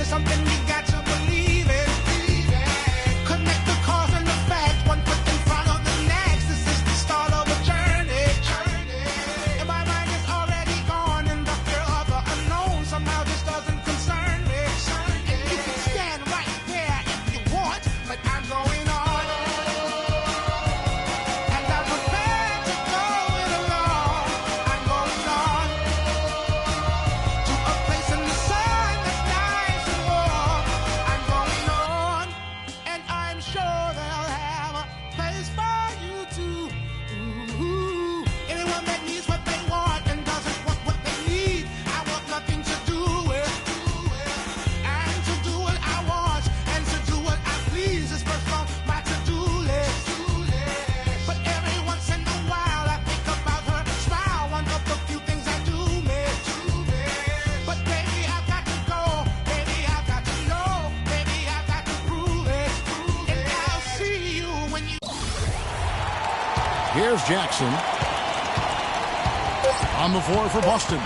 Something we got to believe in. Connect the cause and the facts, one foot in front of the next. This is the start of a journey. And my mind is already gone in the fear of the unknown. Somehow this doesn't concern me. And you can stand right there if you want, but I'm going on. And I'm prepared to go it alone. I'm going on to a place in the sun that's nice and warm. I'm going on, and I'm sure they'll have a place for you too. Anyone that needs what they want and doesn't want what they need, I want nothing to do with. And to do what I want and to do what I please is first on my to-do list. But every once in a while I think about her smile, one of the few things I do miss. But baby, I've got to go. Baby, I've got to know. Baby, I've got to prove it. And I'll see you when you... Here's Jackson. On the floor for Boston.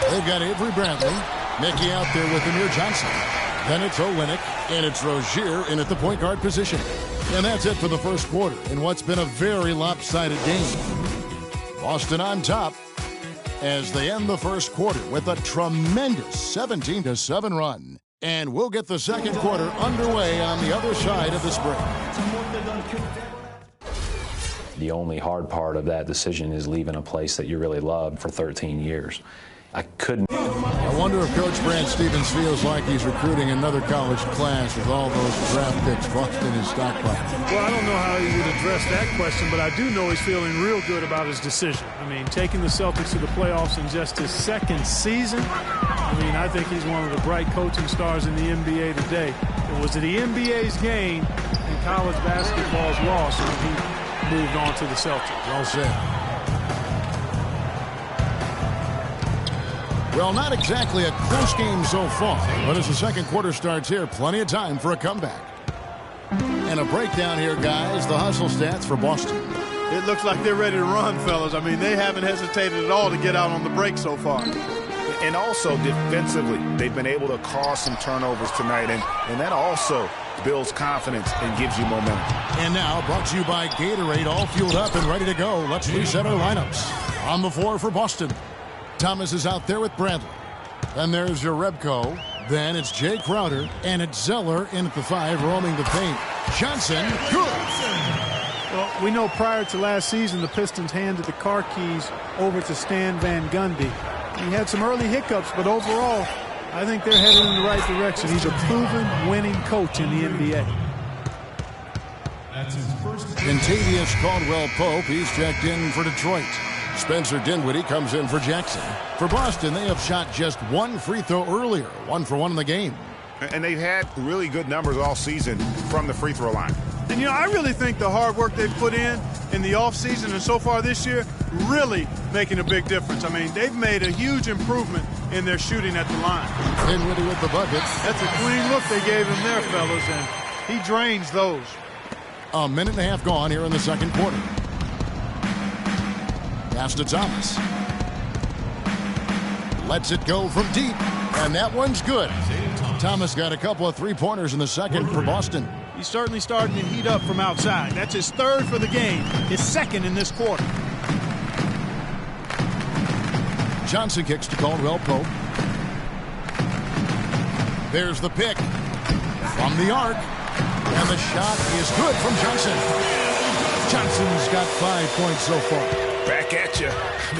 They've got Avery Bradley. Mickey out there with Amir Johnson. Then it's Olynyk, and it's Rozier in at the point guard position. And that's it for the first quarter in what's been a very lopsided game. Boston on top as they end the first quarter with a tremendous 17-7 run. And we'll get the second quarter underway on the other side of this break. The only hard part of that decision is leaving a place that you really loved for 13 years. I couldn't. I wonder if Coach Brad Stevens feels like he's recruiting another college class with all those draft picks Boston is stockpiling. Well, I don't know how he would address that question, but I do know he's feeling real good about his decision. I mean, taking the Celtics to the playoffs in just his second season, I think he's one of the bright coaching stars in the NBA today. It was the NBA's gain and college basketball's loss, and he moved on to the Celtics. Well said. Well, not exactly a close game so far, but as the second quarter starts here, plenty of time for a comeback. And a breakdown here, guys. The hustle stats for Boston. It looks like they're ready to run, fellas. They haven't hesitated at all to get out on the break so far. And also defensively, they've been able to cause some turnovers tonight, and that also builds confidence and gives you momentum. And now, brought to you by Gatorade, all fueled up and ready to go. Let's reset our lineups. On the floor for Boston, Thomas is out there with Bradley. Then there's Jerebko. Then it's Jay Crowder, and it's Zeller in at the 5, roaming the paint. Johnson, good. Well, we know prior to last season, the Pistons handed the car keys over to Stan Van Gundy. He had some early hiccups, but overall, I think they're headed in the right direction. He's a proven winning coach in the NBA. Contavious Caldwell-Pope, he's checked in for Detroit. Spencer Dinwiddie comes in for Jackson. For Boston, they have shot just one free throw earlier, 1 for 1 in the game. And they've had really good numbers all season from the free throw line. And, I really think the hard work they've put in the offseason and so far this year really making a big difference. They've made a huge improvement in their shooting at the line. Dinwiddie with the buckets. That's a clean look they gave him there, fellas, and he drains those. A minute and a half gone here in the second quarter. Pass to Thomas. Lets it go from deep, and that one's good. Thomas got a couple of three-pointers in the second for Boston. He's certainly starting to heat up from outside. That's his third for the game, his second in this quarter. Johnson kicks to Caldwell-Pope. There's the pick from the arc, and the shot is good from Johnson. Johnson's got 5 points so far. Back at you.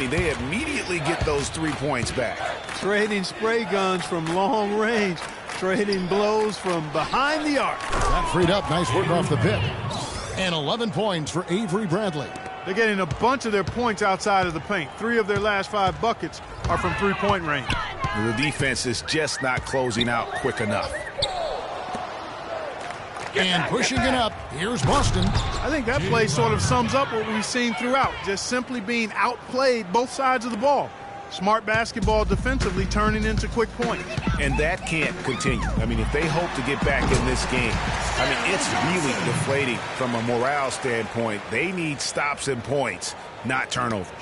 They immediately get those 3 points back. Trading spray guns from long range. Trading blows from behind the arc. That freed up. Nice work off the pick. And 11 points for Avery Bradley. They're getting a bunch of their points outside of the paint. 3 of their last 5 buckets are from three-point range. The defense is just not closing out quick enough. And pushing it up, here's Boston. I think that play sort of sums up what we've seen throughout, just simply being outplayed both sides of the ball. Smart basketball defensively turning into quick points. And that can't continue. I mean, if they hope to get back in this game, I mean, it's really deflating from a morale standpoint. They need stops and points, not turnovers.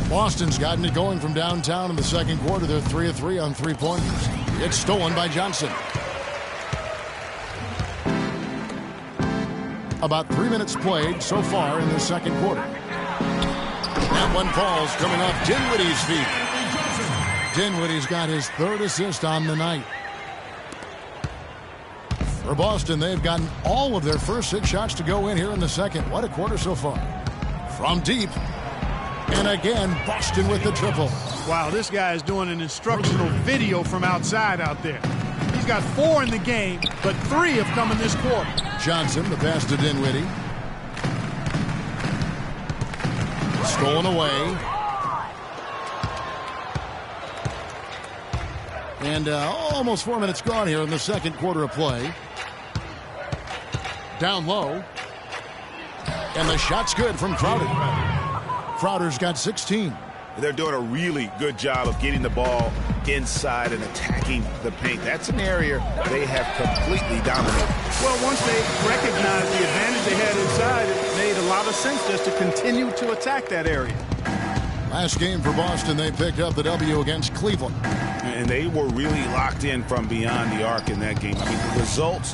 Boston's gotten it going from downtown in the second quarter. They're 3 of 3 on three-pointers. It's stolen by Johnson. About 3 minutes played so far in the second quarter. That one falls coming off Dinwiddie's feet. Dinwiddie's got his third assist on the night. For Boston, they've gotten all of their first 6 shots to go in here in the second. What a quarter so far. From deep. And again, Boston with the triple. Wow, this guy is doing an instructional video from outside out there. He's got 4 in the game, but 3 have come in this quarter. Johnson, the pass to Dinwiddie. Stolen away. And almost 4 minutes gone here in the second quarter of play. Down low. And the shot's good from Crowder. Crowder's got 16. They're doing a really good job of getting the ball inside and attacking the paint. That's an area they have completely dominated. Well, once they recognized the advantage they had inside, it made a lot of sense just to continue to attack that area. Last game for Boston, they picked up the W against Cleveland. And they were really locked in from beyond the arc in that game. I mean, the results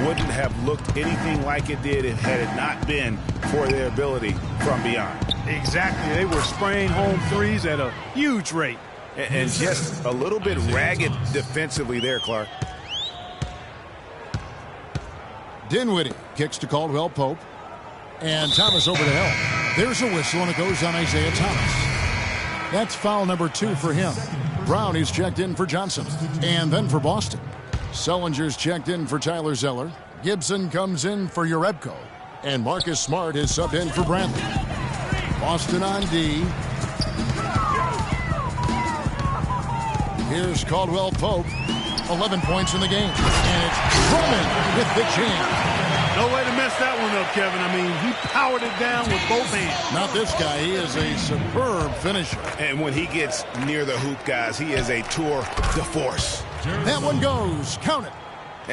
wouldn't have looked anything like it did had it not been for their ability from beyond. Exactly. They were spraying home threes at a huge rate. And just a little bit ragged defensively there, Clark. Dinwiddie kicks to Caldwell Pope. And Thomas over to Hill. There's a whistle, and it goes on Isaiah Thomas. That's foul number 2 for him. Brownie's checked in for Johnson. And then for Boston. Sullinger's checked in for Tyler Zeller. Gibson comes in for Urebko. And Marcus Smart is subbed in for Bradley. Boston on D. Here's Caldwell Pope. 11 points in the game. And it's Drummond with the jam. No way to mess that one up, Kevin. I mean, he powered it down with both hands. Not this guy. He is a superb finisher. And when he gets near the hoop, guys, he is a tour de force. That one goes. Count it.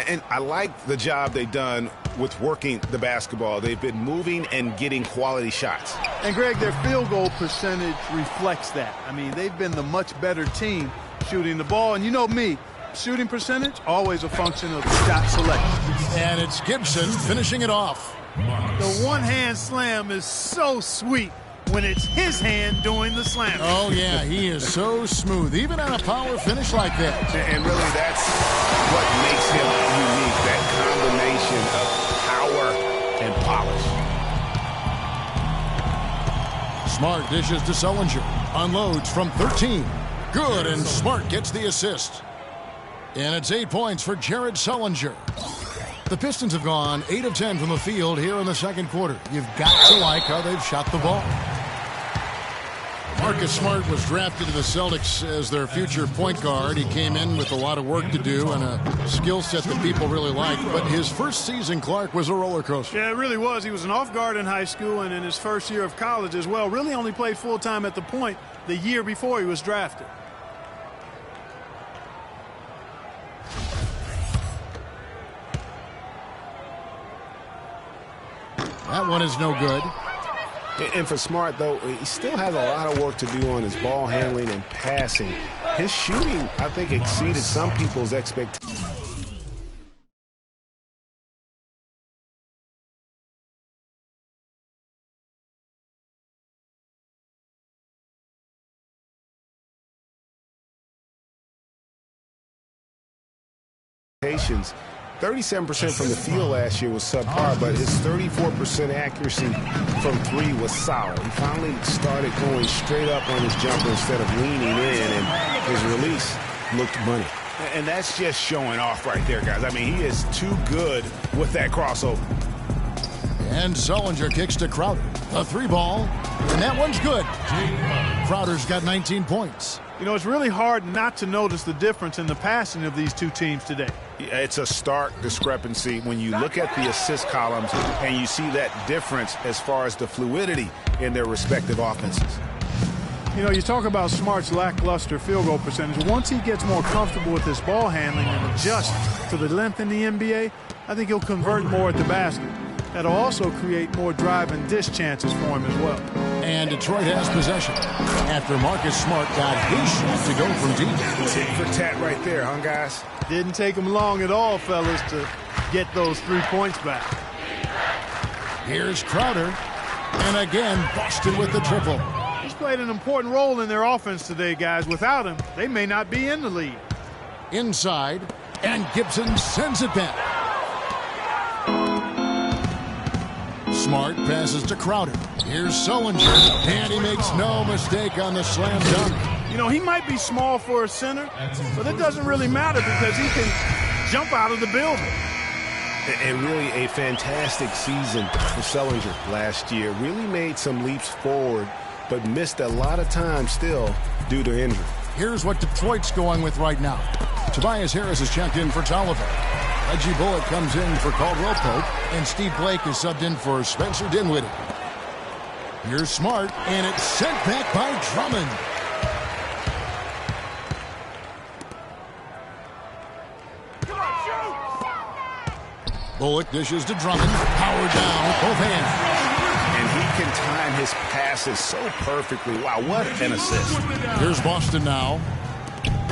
And I like the job they've done with working the basketball. They've been moving and getting quality shots. And, Greg, their field goal percentage reflects that. I mean, they've been the much better team shooting the ball. And you know me, shooting percentage, always a function of shot selection. And it's Gibson finishing it off. The one-hand slam is so sweet when it's his hand doing the slam. Oh, yeah, he is so smooth, even on a power finish like that. And really, that's what makes him unique, that combination of power and polish. Smart dishes to Sullinger. Unloads from 13. Good, and Smart gets the assist. And it's 8 points for Jared Sullinger. The Pistons have gone 8 of 10 from the field here in the second quarter. You've got to like how they've shot the ball. Marcus Smart was drafted to the Celtics as their future point guard. He came in with a lot of work to do and a skill set that people really like. But his first season, Clark, was a roller coaster. Yeah, it really was. He was an off guard in high school and in his first year of college as well. Really only played full-time at the point the year before he was drafted. That one is no good. And for Smart, though, he still has a lot of work to do on his ball handling and passing. His shooting, I think, exceeded some people's expectations. 37% from the field last year was subpar, but his 34% accuracy from 3 was solid. He finally started going straight up on his jumper instead of leaning in, and his release looked money. And that's just showing off right there, guys. I mean, he is too good with that crossover. And Sullinger kicks to Crowder. A 3 ball, and that one's good. Crowder's got 19 points. You know, it's really hard not to notice the difference in the passing of these two teams today. It's a stark discrepancy when you look at the assist columns and you see that difference as far as the fluidity in their respective offenses. You know, you talk about Smart's lackluster field goal percentage. Once he gets more comfortable with his ball handling and adjusts to the length in the NBA, I think he'll convert more at the basket. That'll also create more drive and dish chances for him as well. And Detroit has possession after Marcus Smart got his shot to go from deep. Tit for tat right there, huh, guys? Didn't take him long at all, fellas, to get those 3 points back. Here's Crowder. And again, Boston with the triple. He's played an important role in their offense today, guys. Without him, they may not be in the lead. Inside, and Gibson sends it back. Smart passes to Crowder. Here's Sullinger, and he makes no mistake on the slam dunk. You know, he might be small for a center, but it doesn't really matter because he can jump out of the building. And really a fantastic season for Sullinger last year. Really made some leaps forward, but missed a lot of time still due to injury. Here's what Detroit's going with right now. Tobias Harris is checked in for Tolliver. Reggie Bullock comes in for Caldwell Pope, and Steve Blake is subbed in for Spencer Dinwiddie. Here's Smart, and it's sent back by Drummond. Bullock dishes to Drummond, power down with both hands. And he can time his passes so perfectly. Wow, what an assist. Here's Boston now.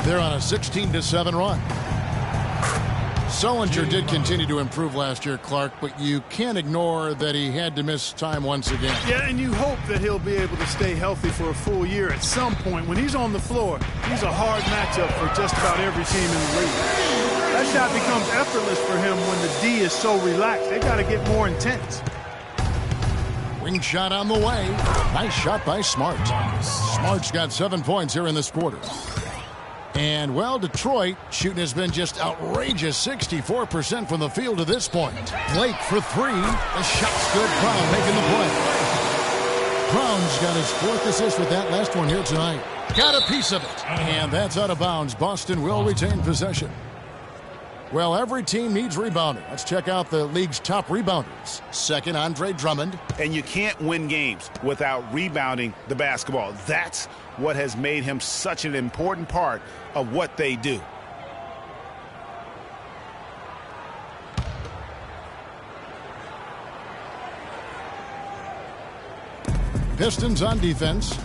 They're on a 16-7 run. Sullinger did continue to improve last year, Clark, but you can't ignore that he had to miss time once again. Yeah, and you hope that he'll be able to stay healthy for a full year at some point. When he's on the floor, he's a hard matchup for just about every team in the league. That shot becomes effortless for him when the D is so relaxed. They've got to get more intense. Wing shot on the way. Nice shot by Smart. Smart's got 7 points here in this quarter. And, well, Detroit shooting has been just outrageous, 64% from the field to this point. Blake for three. The shot's good. Brown making the play. Brown's got his 4th assist with that last one here tonight. Got a piece of it. And that's out of bounds. Boston will retain possession. Well, every team needs rebounding. Let's check out the league's top rebounders. Second, Andre Drummond. And you can't win games without rebounding the basketball. That's what has made him such an important part of what they do. Pistons on defense.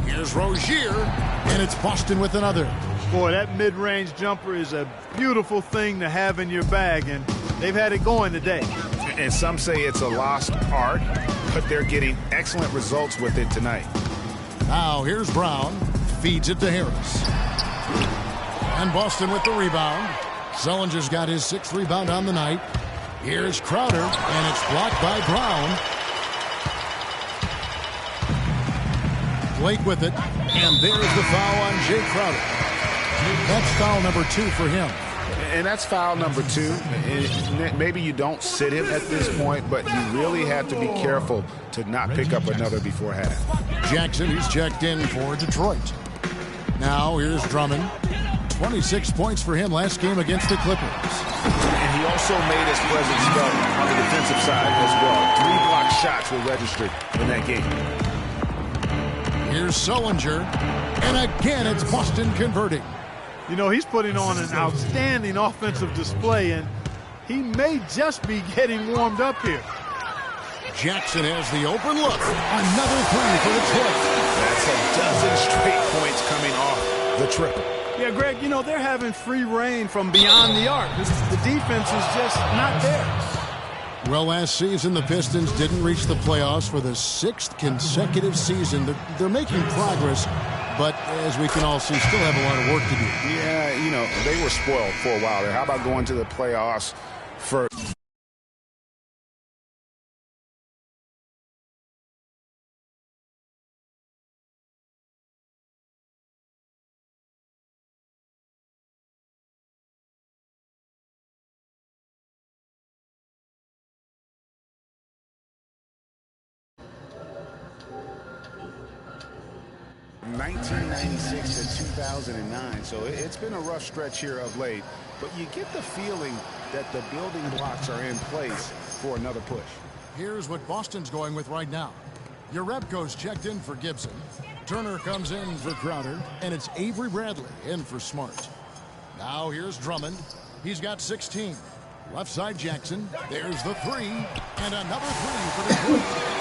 Here's Rozier, and it's Boston with another. Boy, that mid-range jumper is a beautiful thing to have in your bag, and they've had it going today. And some say it's a lost art, but they're getting excellent results with it tonight. Now here's Brown, feeds it to Harris. And Boston with the rebound. Sullinger's got his 6th rebound on the night. Here's Crowder, and it's blocked by Brown. Blake with it, and there's the foul on Jay Crowder. That's foul number 2 for him. And that's foul number 2. And maybe you don't sit him at this point, but you really have to be careful to not pick up another before half. Jackson, he's checked in for Detroit. Now here's Drummond. 26 points for him last game against the Clippers. And he also made his presence felt on the defensive side as well. 3 block shots were registered in that game. Here's Sullinger, and again it's Boston converting. You know, he's putting on an outstanding offensive display, and he may just be getting warmed up here. Jackson has the open look. Another 3 for Detroit. That's a dozen straight points coming off the triple. Yeah, Greg, you know, they're having free reign from beyond the arc. The defense is just not there. Well, last season, the Pistons didn't reach the playoffs for the 6th consecutive season. They're making progress, but as we can all see, still have a lot of work to do. Yeah, you know, they were spoiled for a while there. How about going to the playoffs for... 1996 to 2009, so it's been a rough stretch here of late. But you get the feeling that the building blocks are in place for another push. Here's what Boston's going with right now. Urebko's checked in for Gibson. Turner comes in for Crowder, and it's Avery Bradley in for Smart. Now here's Drummond. He's got 16. Left side Jackson. There's the three, and another three for Detroit.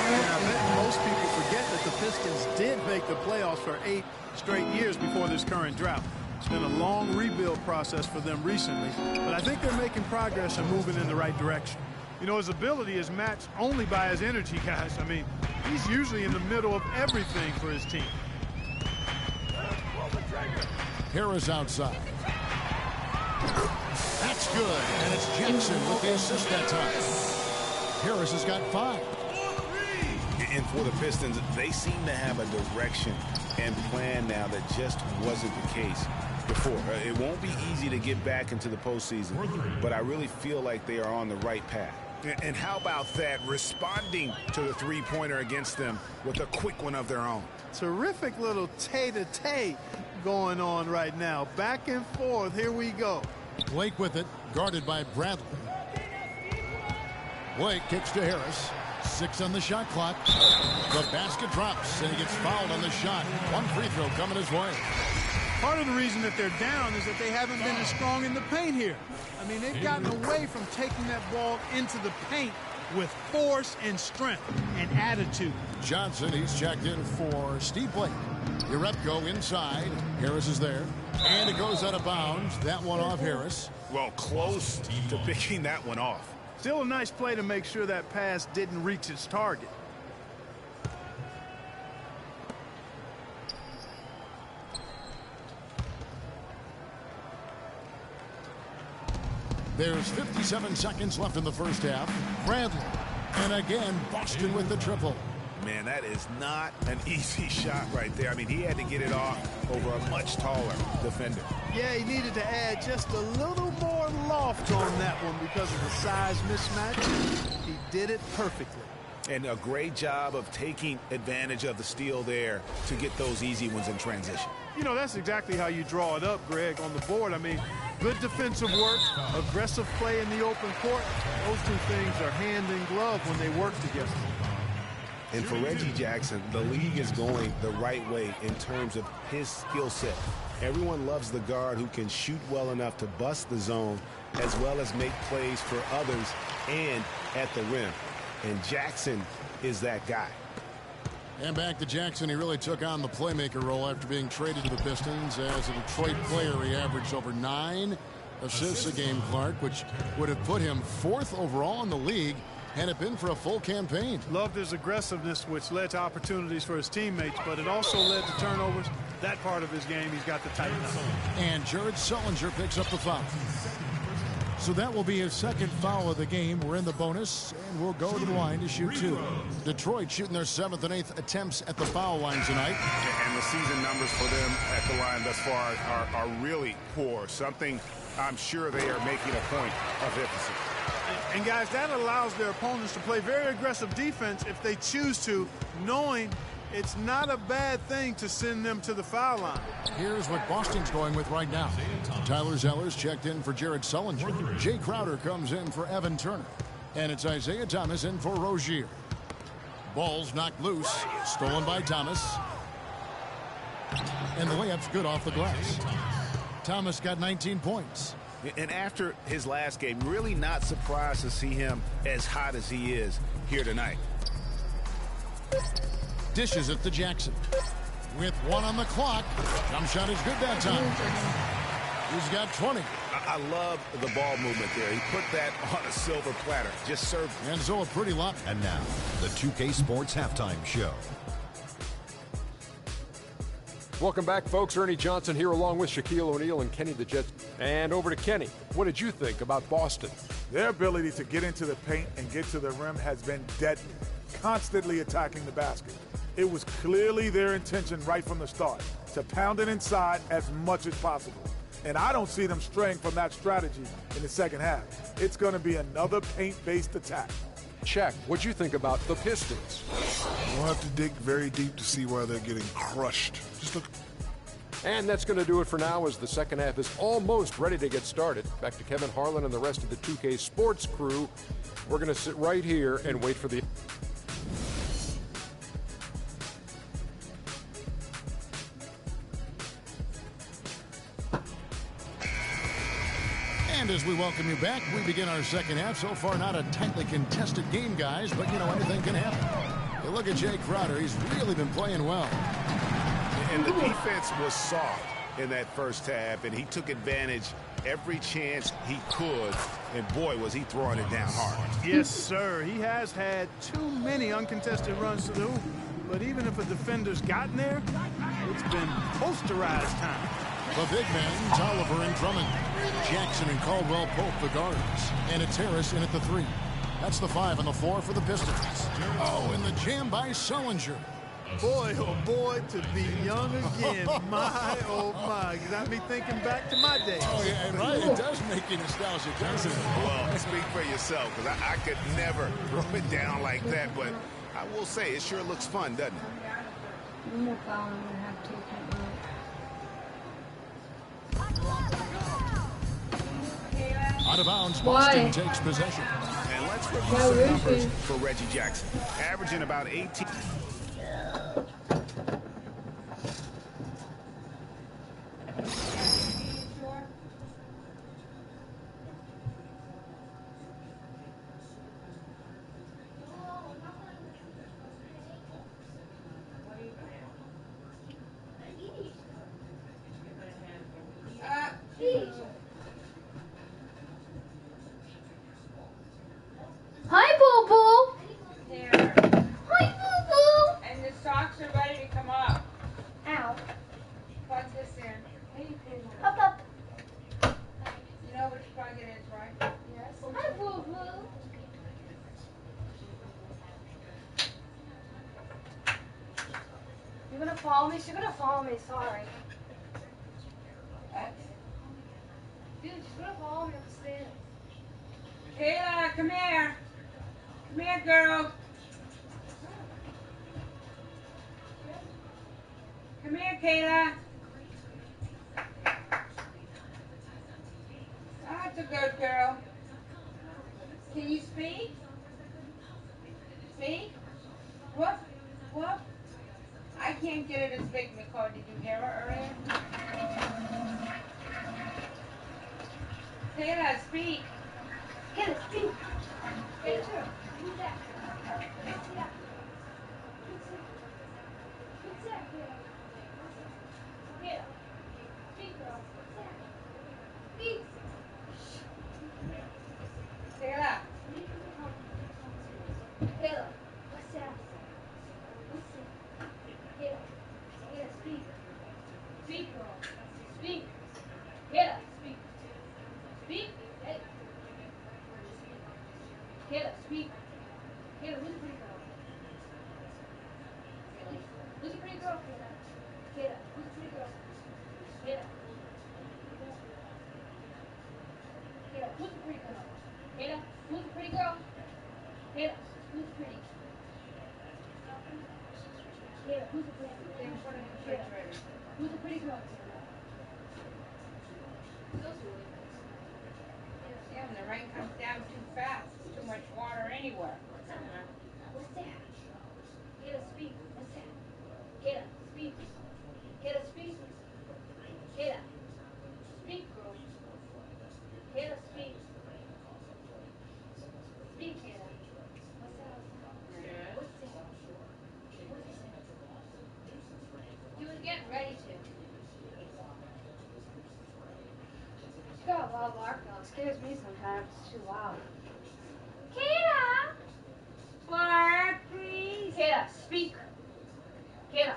And I bet most people forget that the Pistons did make the playoffs for 8 straight years before this current drought. It's been a long rebuild process for them recently, but I think they're making progress and moving in the right direction. You know, his ability is matched only by his energy, guys. I mean, he's usually in the middle of everything for his team. Harris outside. That's good, and it's Jackson with the assist that time. Harris has got 5. And for the Pistons, they seem to have a direction and plan now that just wasn't the case before. It won't be easy to get back into the postseason, but I really feel like they are on the right path. And how about that, responding to the three-pointer against them with a quick one of their own. Terrific little tay-to-tay going on right now. Back and forth. Here we go. Blake with it, guarded by Bradley. Blake kicks to Harris. 6 on the shot clock. The basket drops, and he gets fouled on the shot. 1 free throw coming his way. Part of the reason that they're down is that they haven't been as strong in the paint here. I mean, they've gotten away from taking that ball into the paint with force and strength and attitude. Johnson, he's checked in for Steve Blake. Urebko inside. Harris is there. And it goes out of bounds. That one off Harris. Well, close to picking that one off. Still a nice play to make sure that pass didn't reach its target. There's 57 seconds left in the first half. Bradley. And again, Boston with the triple. Man, that is not an easy shot right there. I mean, he had to get it off over a much taller defender. Yeah, he needed to add just a little more loft on that one because of the size mismatch. He did it perfectly. And a great job of taking advantage of the steal there to get those easy ones in transition. You know, that's exactly how you draw it up, Greg, on the board. I mean, good defensive work, aggressive play in the open court. Those two things are hand in glove when they work together. And for Reggie Jackson, the league is going the right way in terms of his skill set. Everyone loves the guard who can shoot well enough to bust the zone as well as make plays for others and at the rim. And Jackson is that guy. And back to Jackson. He really took on the playmaker role after being traded to the Pistons. As a Detroit player, he averaged over 9 assists a game, Clark, which would have put him 4th overall in the league had it been for a full campaign. Loved his aggressiveness, which led to opportunities for his teammates, but it also led to turnovers. That part of his game, he's got to tighten up. And Jared Sullinger picks up the foul. So that will be his 2nd foul of the game. We're in the bonus, and we'll go to the line to shoot 2. Detroit shooting their 7th and 8th attempts at the foul line tonight. And the season numbers for them at the line thus far are really poor. Something I'm sure they are making a point of emphasis. And guys, that allows their opponents to play very aggressive defense if they choose to, knowing it's not a bad thing to send them to the foul line. Here's what Boston's going with right now. Tyler Zeller's checked in for Jared Sullinger. Jay Crowder comes in for Evan Turner. And it's Isaiah Thomas in for Rozier. Ball's knocked loose. Stolen by Thomas. And the layup's good off the glass. Thomas got 19 points. And after his last game, really not surprised to see him as hot as he is here tonight. Dishes it to Jackson. With 1 on the clock. Jump shot is good that time. He's got 20. I love the ball movement there. He put that on a silver platter. Just served. And so a pretty lot. And now, the 2K Sports Halftime Show. Welcome back, folks. Ernie Johnson here along with Shaquille O'Neal and Kenny the Jet. And over to Kenny. What did you think about Boston? Their ability to get into the paint and get to the rim has been deadly, constantly attacking the basket. It was clearly their intention right from the start to pound it inside as much as possible. And I don't see them straying from that strategy in the second half. It's going to be another paint-based attack. check. What'd you think about the Pistons? We'll have to dig very deep to see why they're getting crushed. Just look. And that's going to do it for now as the second half is almost ready to get started. Back to Kevin Harlan and the rest of the 2K Sports crew. We're going to sit right here and wait for the... And as we welcome you back, we begin our second half. So far, not a tightly contested game, guys, but, you know, anything can happen. You look at Jay Crowder. He's really been playing well. And the defense was soft in that first half, and he took advantage every chance he could. And, boy, was he throwing it down hard. Yes, sir. He has had too many uncontested runs to the hoop. But even if a defender's gotten there, it's been posterized time. The big men, Tolliver and Drummond. Jackson and Caldwell Pope, the guards. And it's Harris in at the 3. That's the 5 and the 4 for the Pistons. Oh, and the jam by Sullinger. Boy, oh boy, to be young again. My, oh my. You got me thinking back to my days. Oh, yeah, right. It does make you nostalgic, doesn't it? Well, speak for yourself, because I could never throw it down like that. But I will say, it sure looks fun, doesn't it? Out of bounds, Boston takes possession. And let's review some numbers for Reggie Jackson. Averaging about 18. Hi, Boo Boo. There. Hi, Boo Boo. And the socks are ready to come up. Ow. Plug this in. Up, up. You know which plug it is, right? Yes. Hi, Boo Boo. You're gonna follow me? She's gonna follow me. Sorry. Dude, she's gonna follow me upstairs. Kayla, come here. Come here, girl. Come here, Kayla. That's a good girl. Can you speak? Speak? Whoop, whoop. I can't get it as big, Nicole. Did you hear her earlier? Kayla, speak. Kayla, speak. Kayla, who's that? What's that? What's that, Kayla? Kayla, speak, girl. What's that? Speak. Kayla. Kayla, what's that? What's that? Kayla, Kayla, speak. Speak, girl. Speak. Kayla, speak. Speak. Hey. Kayla, speak. Kayla, who's the pretty girl? Who's the pretty girl, Kayla? Kayla, who's the pretty girl? Kayla. Kayla, who's the pretty girl? Kayla, who's the pretty girl? Kayla, who's pretty? Kayla, who's the pretty girl? They put it in the refrigerator. Who's the pretty girl? Yeah, when the rain comes down too fast, too much water anywhere. What's that? Kayla, speak. What's that? Kayla, speak. Kayla, speak. Kayla, speak, girl. Kayla, speak. Speak, Kayla. What's that? What's that? What's that? He was getting ready to. She's got a loud bark now. It scares me sometimes. It's too loud. Kayla! Bark, please. Kayla, speak. Kayla.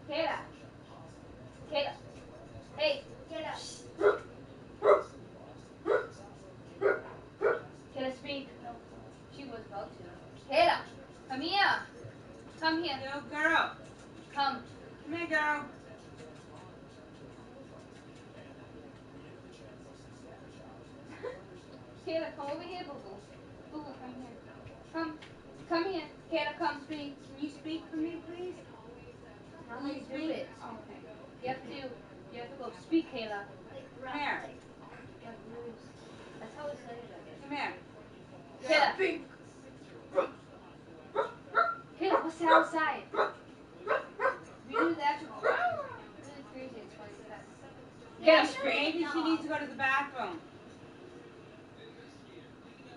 Kayla. Kayla. Hey, Kayla. Kayla, speak. She was about to. Kayla, come here. Come here. Little girl. Come. Come here, girl. Kayla, come over here, boo-boo. Come here. Kayla, come speak. Can you speak for me, please? How do you do it? Okay. You have to go speak, Kayla. Come here. That's how we say it, I guess. Come here. Kayla. Speak. Kayla, what's outside? If you do that, you'll go really crazy. It's why you said that. Kayla, speak. Maybe she needs to go to the bathroom.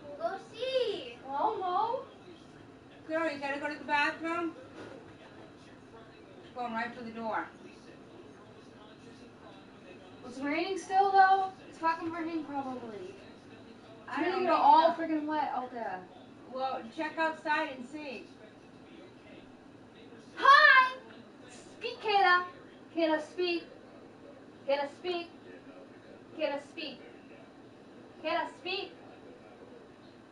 We'll go see. Oh, no. Girl, you gotta go to the bathroom? Going right for the door. It's raining still, though. It's fucking raining, probably. I It's don't gonna know. get all freaking wet out there. Well, check outside and see. Hi! Speak, Kayla. Kayla, speak. Kayla, speak. Kayla, speak. Kayla, speak.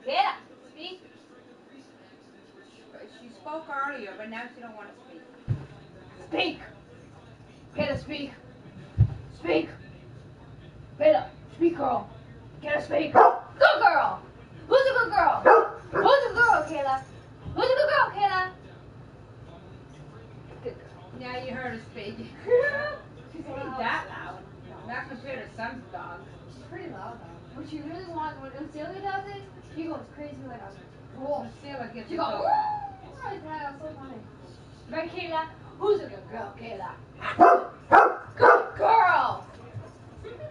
Kayla, speak. She spoke earlier, but now she don't want to speak. Speak. Kayla, speak. Speak. Kayla, speak, girl. Kayla, speak. Good girl. Who's a good girl? Who's a good girl, Kayla? Who's a good girl, Kayla? Good girl. Now you heard her speak. She's not that loud. Not compared to some dogs. She's pretty loud, though. When she really wants, when Celia does it, she goes crazy like a wolf. Celia gets She goes, woo! Like that. That's so funny. Right, Kayla? Who's a good girl, Kayla? Good girl!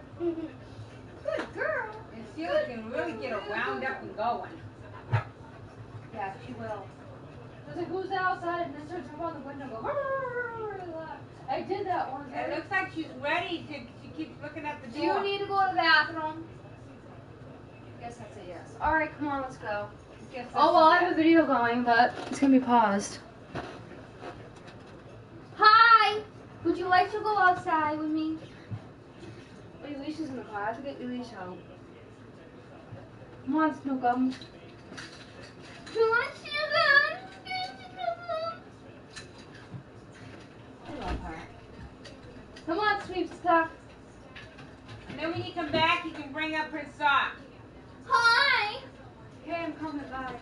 Good girl! And Celia can really get her wound up and going. Yeah, she will. It's like, who's outside? And then starts to jump on the window and go, really loud. I did that once. It looks like she's ready to, she keeps looking at the Do door. you need to go to the bathroom? Yes, I'd say yes. Alright, come on, let's go. Oh, well, I have a video going, but it's going to be paused. Hi! Would you like to go outside with me? Wait, Alicia's in the car. I have to get Alicia out. Come on, Snookum. Come on, Snookum. I love her. Come on, sweep stuff. And then when you come back, you can bring up her sock. Hi! Okay, I'm coming back.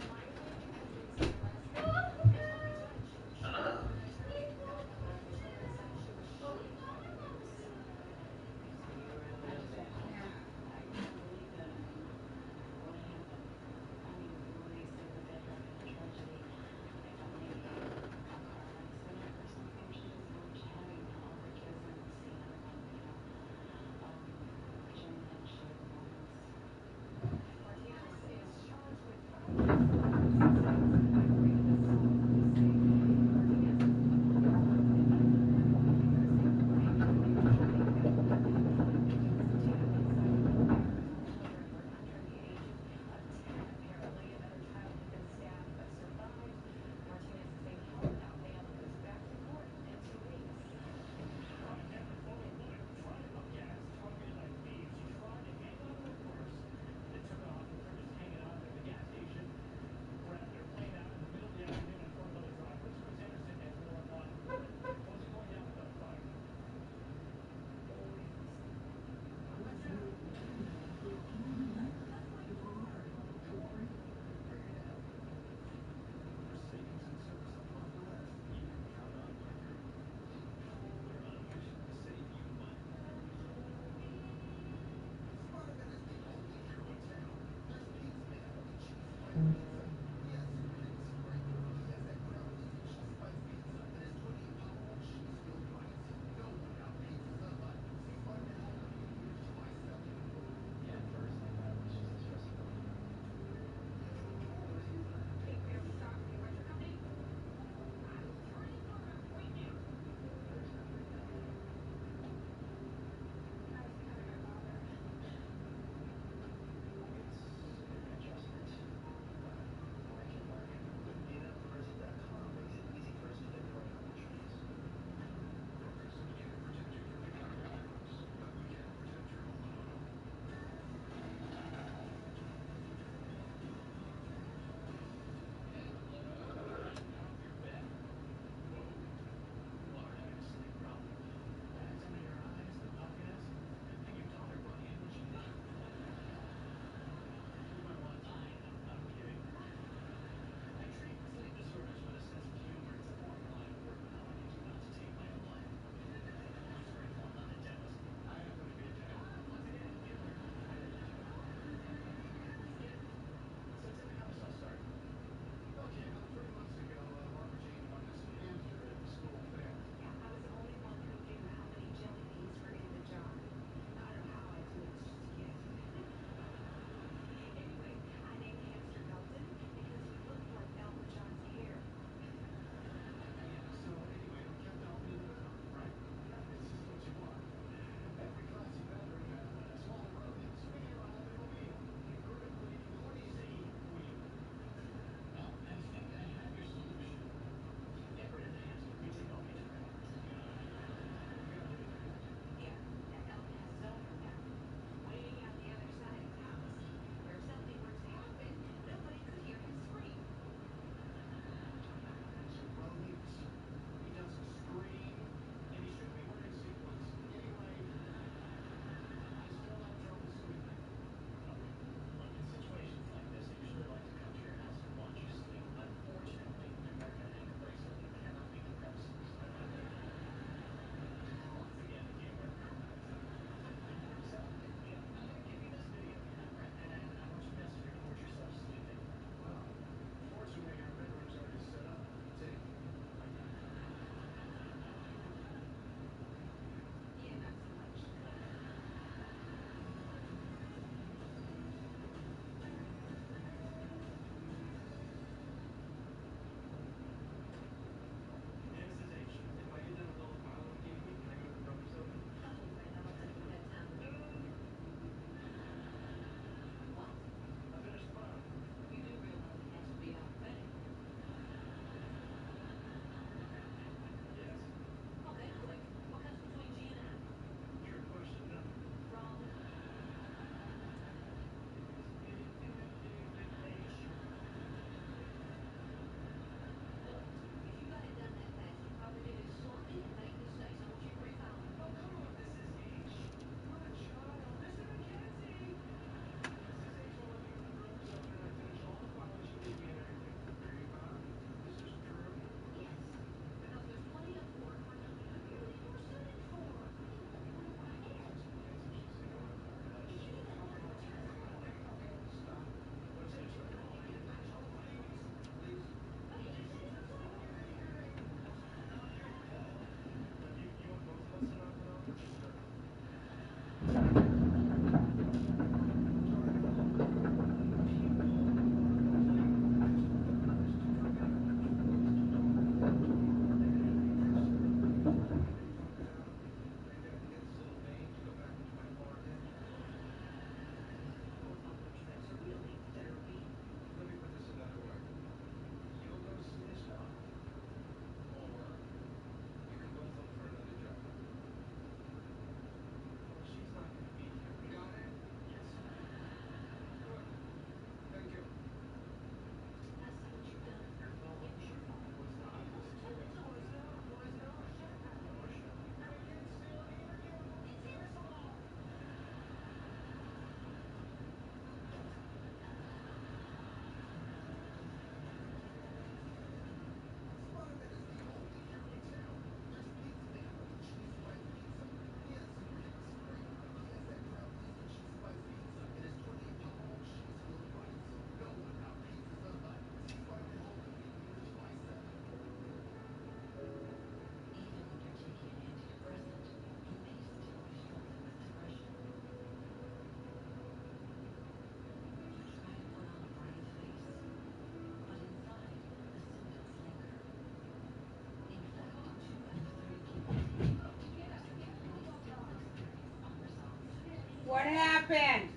What happened?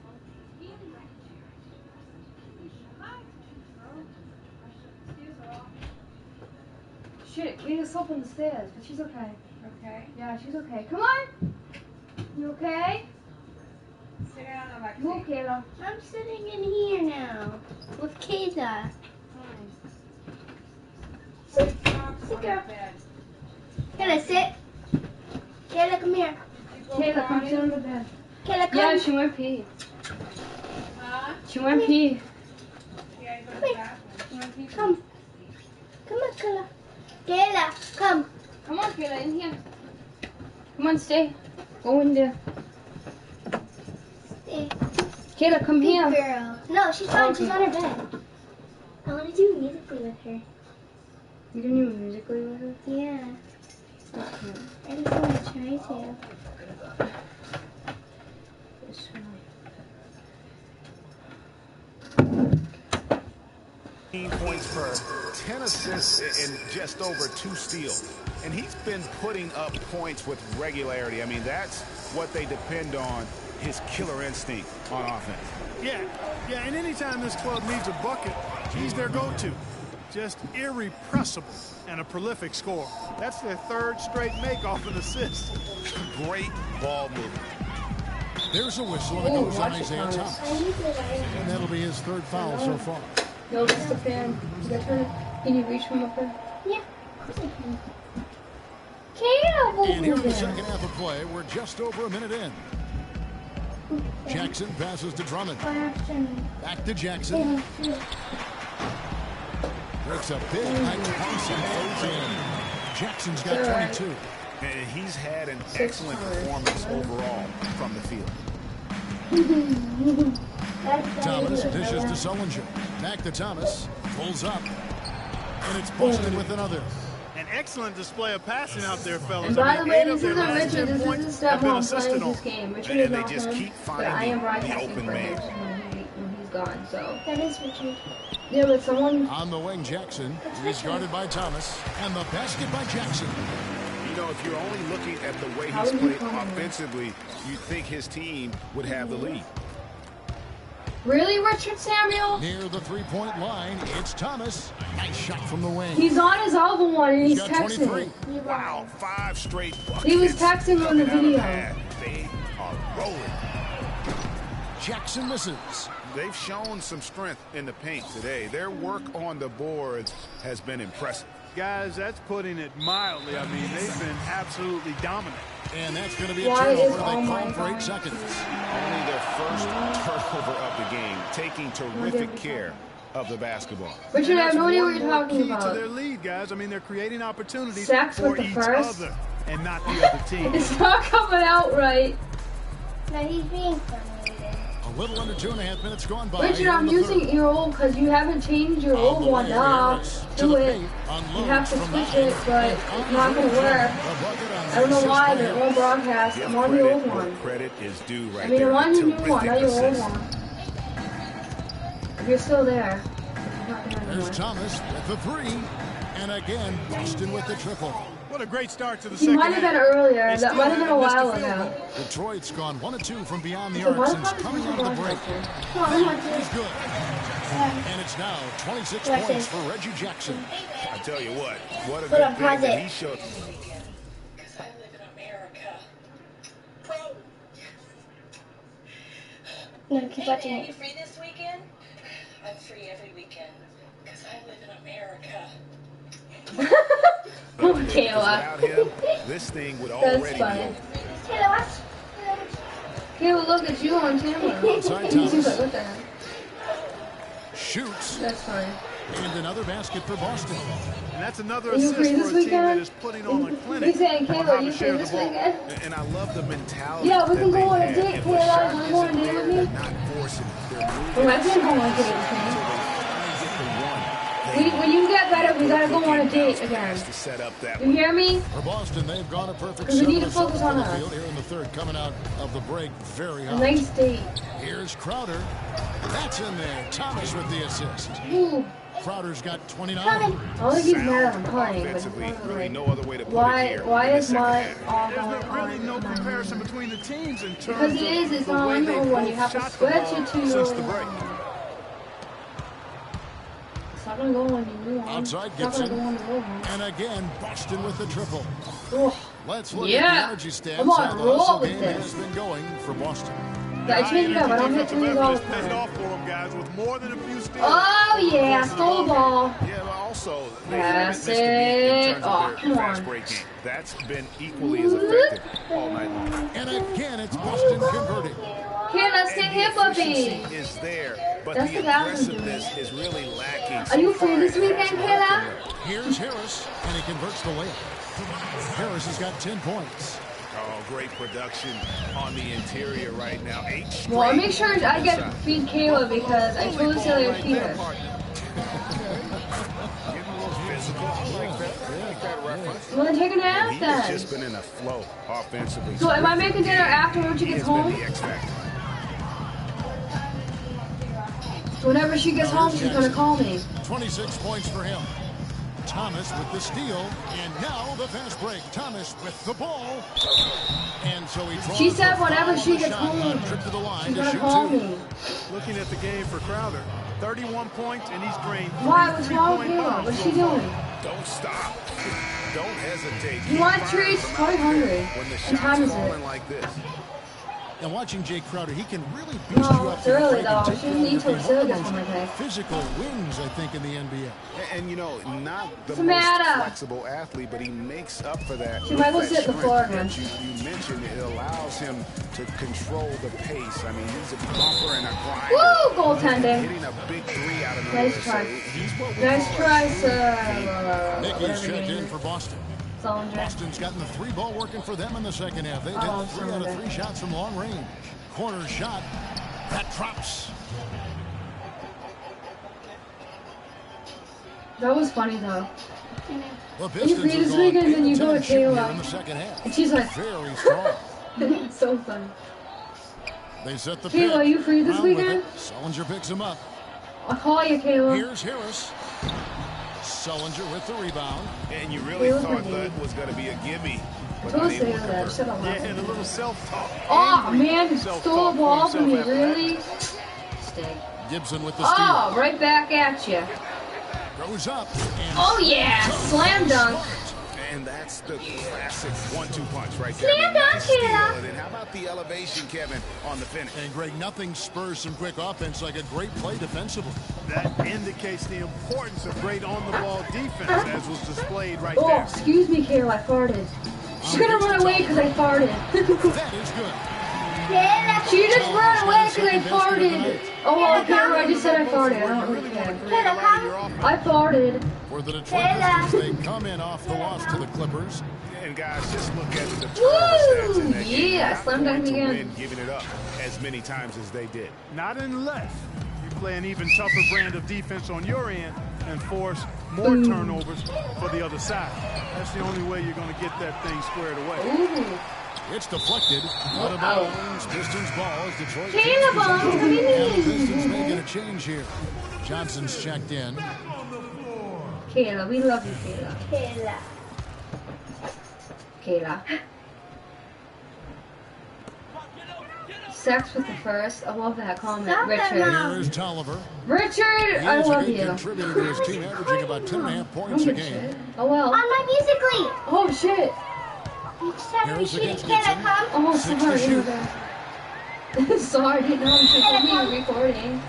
Shit, Kayla's up on the stairs, but she's okay. Okay. Yeah, she's okay. Come on. You okay? Sit down, Alexi. Move, Kayla. I'm sitting in here now with Kayla. Sit down. Kayla, sit. Kayla, come here. Kayla, come sit on the bed. Kayla, come. Yeah, she went pee. Huh? She went pee. Yeah, go to the bathroom. Come. Come on, Kayla. Kayla, come. Come on, Kayla, in here. Come on, stay. Go in there. Stay. Kayla, come Good here. girl. No, she's fine. Okay. She's on her bed. I want to do musically with her. You can do musically with her? Yeah. Okay. I just want to try to. This way. 15 points for 10 assists and just over 2 steals. And he's been putting up points with regularity. I mean, that's what they depend on, his killer instinct on offense. Yeah, and anytime this club needs a bucket, he's their go-to. Just irrepressible and a prolific scorer. That's their third straight make off an assist. Great ball movement. There's a whistle and it goes on Isaiah Thomas. And that'll be his 3rd foul so far. No, that's the fan. You got her? Can you reach from up there? Yeah, of course I can. Kayla, And here in the second half of play, we're just over a minute in. Jackson passes to Drummond. Back to Jackson. Breaks a big height pass and goes in. Jackson's got 22. And he's had an excellent performance overall from the field. Thomas dishes to Sullinger. Back to Thomas. Pulls up. And it's Boston with another. An excellent display of passing out there, fellas. And by the way, this their isn't last Richard. 10 This points is have been Stepmom assisted playing on. this game. Richard And is they not just home, keep but I am finding the broadcasting open for man. him when he's gone. So That is Richard. yeah, but someone On the wing, Jackson. He's guarded by Thomas. And the basket by Jackson. You know, if you're only looking at the way he's played offensively, you'd think his team would have the lead. really, Richard Samuel. Near the three-point line, it's Thomas. Nice shot from the wing. He's on his other one and he's got texting. 23. Wow, 5 straight buckets. He was texting on the video. They are rolling. Jackson misses. They've shown some strength in the paint today. Their work on the boards has been impressive. Guys, that's putting it mildly. I mean, they've been absolutely dominant. And that's going to be a Why turnover. is They all call my for 8 guys- seconds. Only their first turnover of the game, taking terrific care of the basketball. Richard, I have no idea what One you're more talking key about. to their lead, guys. I mean, they're creating opportunities Sacks for with the each first? other and not the other team. It's not coming out right. No, he's being funny. A little under 2.5 minutes gone by. Richard, here in I'm the using third. your old because you haven't changed your On old the one way, now. Harris to Do the it. paint, You unloads have to from switch behind. it, but it's not going to work. I don't know why, the old broadcast. I'm on the old one. Credit is due right I mean, there. I'm on the new one, Terrific not your old assist. one. If you're still there. You're not there There's anymore. Thomas with the 3. And again, Boston with the triple. What a great start to the He second might have been half. earlier. They That still might have been a haven't missed while field ago. goal. Detroit's gone 1 of 2 from beyond the So arc why since the fuck coming is out he of the break. broadcasting? Come on, come on, He's dude. good. And it's now 26 Watch points this. for Reggie Jackson. I tell you what a Hold on, good pause thing that it. he showed. Because I live in America. No, keep watching You it. free this weekend? I'm free every weekend. Because I live in America. Kayla. Without him, this thing would That's already funny. be Kayla, watch. Kayla, look at you on camera. Outside She's Thomas. like, what the heck? Shoots. That's fine. And another basket for Boston. And that's another Are you assist free for this a team weekend? that is putting on a clinic He's saying, on Kayla, how are you to free share the this ball. weekend? And I love the mentality. Yeah, we that can go they on a have. date, If Kayla. the shot You wanna go on a isn't date there, with me? they're not forcing it. They're moving Well, I it can't go on a date, until okay? they finally get the one. When you get better, we gotta go on a date again. To set up that You hear me? For Boston, they've gone a perfect Because we 7 need to of 7 focus from on the us. field here in the third, coming out of the break very A hot. nice date. Here's Crowder. That's in there. Thomas with the assist. Ooh. Crowder's got 29. I don't think he's mad at him playing, but Offensively, really no other way to put it why here. is my There's really no comparison between the teams in terms because it is, it's not on your one. You have to switch it to since the break. It's not going to go on you move on. Outside Gibson. And again, Boston with the triple. Oh. Let's look Yeah. at the energy stats. I'm on How the roll hustle with game this. has been going for Boston. Yeah, I change it up. I don't hit too many balls. Paid off for them guys with more than a few steals. Oh, yeah. Stole the ball. Yeah, but also they Pass missed a beat in it. terms Oh, of their come fast on. break game. That's been equally as effective all night long. And again, it's Boston converting. Here, let's take him, puppy. Efficiency is there, but That's the the Falcons aggressiveness is really lacking. Are you So free far, this it weekend, hasn't worked Kayla? for them. Here's Harris, and he converts the layup. Harris has got 10 points. Oh, great production on the interior right now. 8 straight. Well, I'll make sure I get feed Kayla because I told Silly to feed her. You want to take a nap He's then? just been in a flow offensively. So am I making dinner after when she He gets has been home? the X factor. Whenever she gets home, she's going to call me. 26 points for him. Thomas with the steal, and now the fast break. Thomas with the ball. And so he draws She said the whenever foul she on the gets shot home, clock, trip to the line she's to going to shoot call 2. me. Looking at the game for Crowder, 31 points, and he's drained Why? What's 3 wrong with three-point Kayla? bombs What's so she far. doing? Don't stop. Don't hesitate. You want treats? Probably hungry. When the What time shots is it? falling like this. And watching Jay Crowder, he can really boost No, you up it's to the early break and though. take She you doesn't need into to the sit against most my day. physical wings, I think, in the NBA. And you know, not the Samantha. most flexible athlete, but he makes up for that. She with might go that sit the strength floor that again. You mentioned it allows him to control the pace. I mean, he's a bumper and a grinder. Woo! Goaltending. Hitting a big 3 out of the Nice rim. try. So he's what we Nice call try, a sir. Mickey's checked in for Boston. Solinger. Boston's gotten the 3 ball working for them in the second half. They've Oh, hit 3 out of Solinger. 3 shots from long range. Corner shot. That drops. That was funny though. The You Pistons free have this gone weekend, 8 then you of go 10 to shooting Kayla. here in the second half. And she's like, Very strong. it's so funny. They set the Kayla, pick. are you free this Brown with weekend? it. Sullinger picks him up. I'll call you, Kayla. Here's Harris. Sullinger with the rebound. And you really Kayla's thought with that me. was going to be a gimme. But Don't not say able to that. convert. Shut up. Yeah, and a little self-talk. Oh Angry man, self-talk stole a ball for from me. himself after that. Really? Stay. Gibson with the steal. Oh, right back at you. Goes up. And Oh yeah, slam dunk. And that's the classic 1-2 punch right there. Slam dunk, nice steal. Kayla. And then how about the elevation, Kevin, on the finish? And Greg, nothing spurs some quick offense like a great play defensively. That indicates the importance of great on-the-ball defense, as was displayed right Oh, there. excuse me, Kayla. I farted. She's gonna run away because I farted. That is good. She just ran away because I farted. Oh, well, Kayla, I just said I farted. I don't really care. I farted. For the Detroit Pistons, they come in off the loss to the Clippers. And guys, just look at the Woo! turnover stats in that game. Yeah, Not slam going dunk to again. win, giving it up as many times as they did. Not unless you play an even tougher brand of defense on your end and force more turnovers for the other side. That's the only way you're going to get that thing squared away. Ooh. It's deflected. Out of bounds. Pistons ball as Detroit takes Kayla, Bones, possession. what do you And the mean? Pistons making a change here. Johnson's checked in. Kayla, we love you, Kayla. Kayla. Kayla. Sex with the first. I love that comment, Richard. Here's Tolliver. Richard, He I is a love good you. contributor to his team, averaging about 10.5 points a Don't give a game. shit. Oh well. On my Musically. Oh shit. You just have to Harris shoot. against Can I Gibson. come? Oh, 6 to sorry. shoot. Sorry, didn't know you could be recording.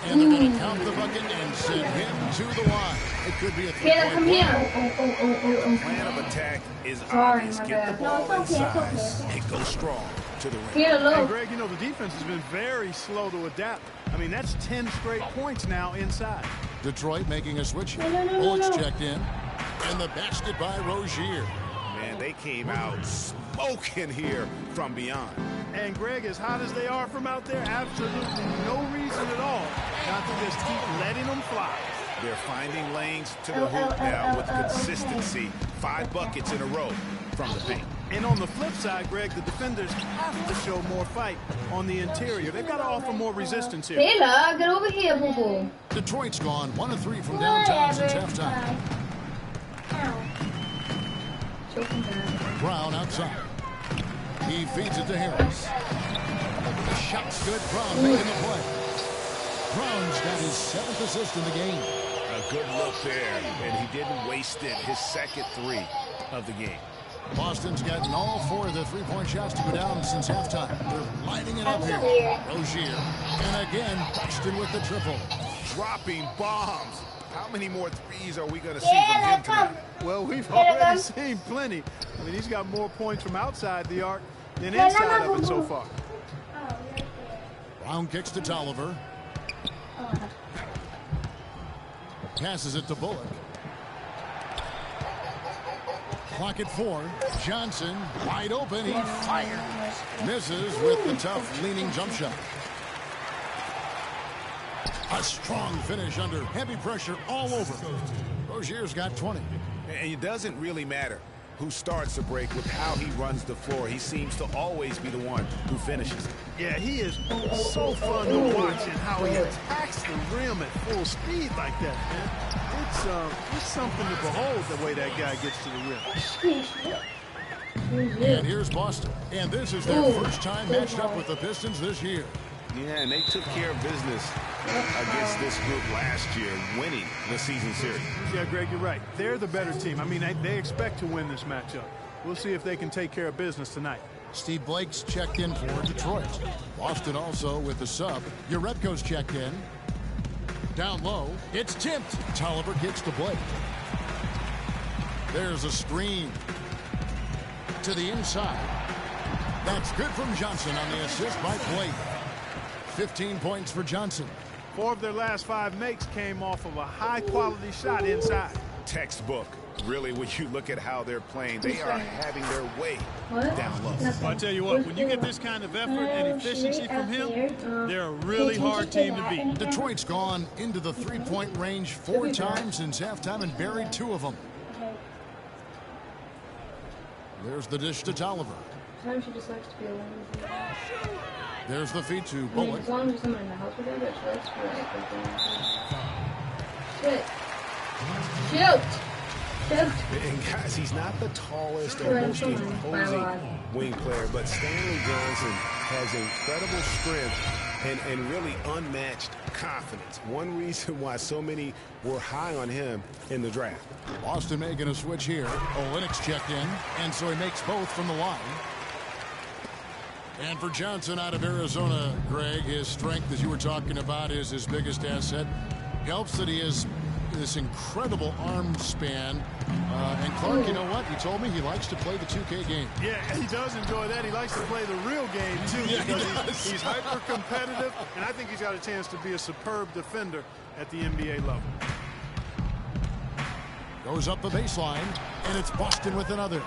And they're going to count the bucket and send him to the line. It could be a Kayla, come three-point here. play. Oh. Plan of attack is Sorry, obvious. my Get bad. the No, ball it's okay, it's inside okay. and go strong to the rim. Kayla, And look. Greg, you know, the defense has been very slow to adapt. I mean, that's 10 straight points now inside. Detroit making a switch here. No. Bullets checked in. And the basket by Rozier. Man, they came out smoking here from beyond. And Greg, as hot as they are from out there, absolutely no reason at all not to just keep letting them fly. They're finding lanes to the hoop now with consistency. 5 buckets in a row from the paint. And on the flip side, Greg, the defenders have to show more fight on the interior. They've got to offer more resistance here. Taylor, get over here, boo-boo. Detroit's gone 1 of 3 from downtown since halftime. Brown outside. He feeds it to Harris. The shot's good. Brown making the play. Brown's got his 7th assist in the game. A good look there, and he didn't waste it. His second 3 of the game. Boston's gotten all 4 of the three-point shots to go down since halftime. They're lighting it up here. Rozier. And again, Boston with the triple. Dropping bombs. How many more threes are we going to see from him tonight? Well, we've already seen plenty. I mean, he's got more points from outside the arc than inside of it so far. Brown kicks to Tolliver. Passes it to Bullock. Clock at 4. Johnson wide open. He fires. Misses with the tough leaning jump shot. A strong finish under heavy pressure all over. Rozier's got 20. And it doesn't really matter who starts the break with how he runs the floor. He seems to always be the one who finishes. Yeah, he is so fun to watch and how he attacks the rim at full speed like that, man. It's something to behold the way that guy gets to the rim. And here's Boston. And this is their first time matched up with the Pistons this year. Yeah, and they took care of business against this group last year, winning the season series. Yeah, Greg, you're right. They're the better team. I mean, they expect to win this matchup. We'll see if they can take care of business tonight. Steve Blake's checked in for Detroit. Boston also with the sub. Urebko's checked in. Down low. It's tipped. Tolliver gets to Blake. There's a screen. To the inside. That's good from Johnson on the assist by Blake. 15 points for Johnson. 4 of their last 5 makes came off of a high-quality shot inside. Textbook. Really, when you look at how they're playing, they are having their way down low. Well, I tell you what, when you get this kind of effort and efficiency from him, they're a really hard team to beat. Detroit's gone into the three-point range 4 times since halftime and buried 2 of them. There's the dish to Tolliver. Sometimes she just likes to be alone. There's the feed to Bullock. As long as someone in the house with her, but she likes to be like, shoot! And guys, he's not the tallest or most imposing wing player, but Stanley Johnson has incredible strength and really unmatched confidence. One reason why so many were high on him in the draft. Boston making a switch here. Olynyk's checked in, and so he makes both from the line. And for Johnson out of Arizona, Greg, his strength, as you were talking about, is his biggest asset. Helps that he has this incredible arm span. And Clark, you know what? He told me he likes to play the 2K game. Yeah, he does enjoy that. He likes to play the real game, too, because he's hyper-competitive, and I think he's got a chance to be a superb defender at the NBA level. Goes up the baseline, and it's Boston with another.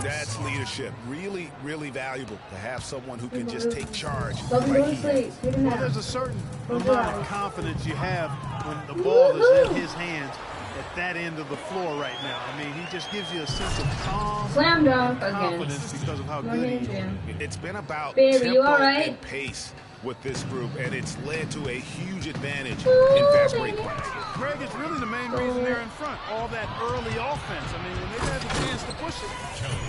That's leadership. Really, really valuable to have someone who can just take charge Well, there's a certain amount of confidence you have when the ball is in his hands at that end of the floor right now. I mean, he just gives you a sense of calm confidence because of how good he is. It's been about Baby, tempo and pace with this group, and it's led to a huge advantage in fast break plays. Greg, it's really the main reason they're in front. All that early offense. I mean, when they've had the chance to push it,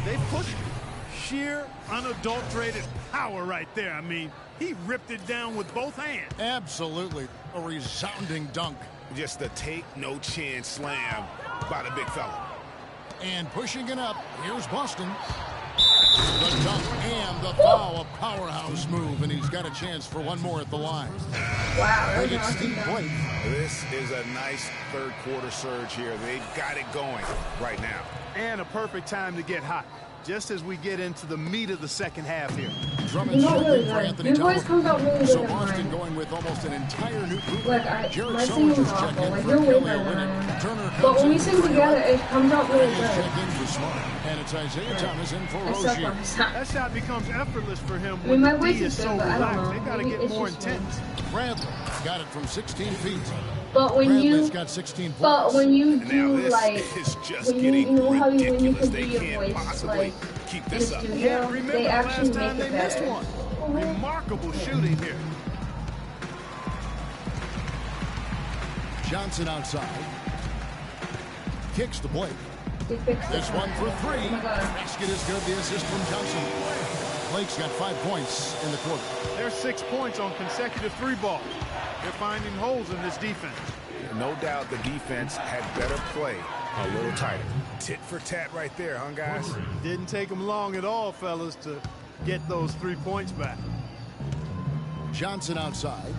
they pushed it. Sheer, unadulterated power right there. I mean, he ripped it down with both hands. Absolutely. A resounding dunk. Just a take-no-chance slam by the big fella. And pushing it up, here's Boston. The dunk and the foul, a powerhouse move, and he's got a chance for one more at the line. Wow. It's Steve Blake. This is a nice third-quarter surge here. They've got it going right now. And a perfect time to get hot, just as we get into the meat of the second half here. Drummond struggling for Anthony Tolliver. So Boston going with almost an entire new group. Jared Solis is checked in for Kelly Olynyk. Turner but when we comes in sing for together, Hill. it comes out really He's good. checked in for Smart. And it's Isaiah Thomas in for Rozier. That shot becomes effortless for him I mean, when my the voice D is is so good, but I don't relaxed. know. They got to Maybe get it's more just intense. Bradley got it from 16 feet. But when Bradley's got 16 points. But when you do this like, is just when you know how you when you can do They your can't voice possibly like keep this up. studio, Remember they the actually last time make it they missed better. one. Remarkable shooting here. Johnson outside. Kicks to Blake. This one for three. Oh my God. Basket is good. The assist from Johnson. Blake's got 5 points in the quarter. There's 6 points on consecutive 3 balls. They're finding holes in this defense. No doubt the defense had better play a little tighter. Tit for tat right there, huh, guys? Didn't take them long at all, fellas, to get those 3 points back. Johnson outside.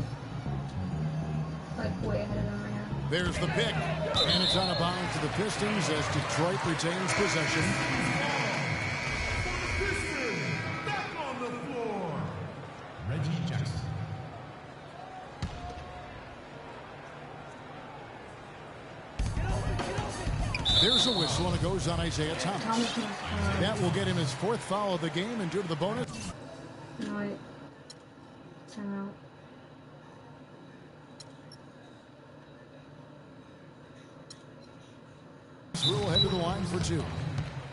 Like way ahead of them right now. There's the pick. And it's out of bounds to the Pistons as Detroit retains possession. Back on the floor. Reggie Jackson. There's a whistle and it goes on Isaiah Thomas. That will get him his 4th foul of the game, and due to the bonus. No, wait. Time out. Will head to the line for 2.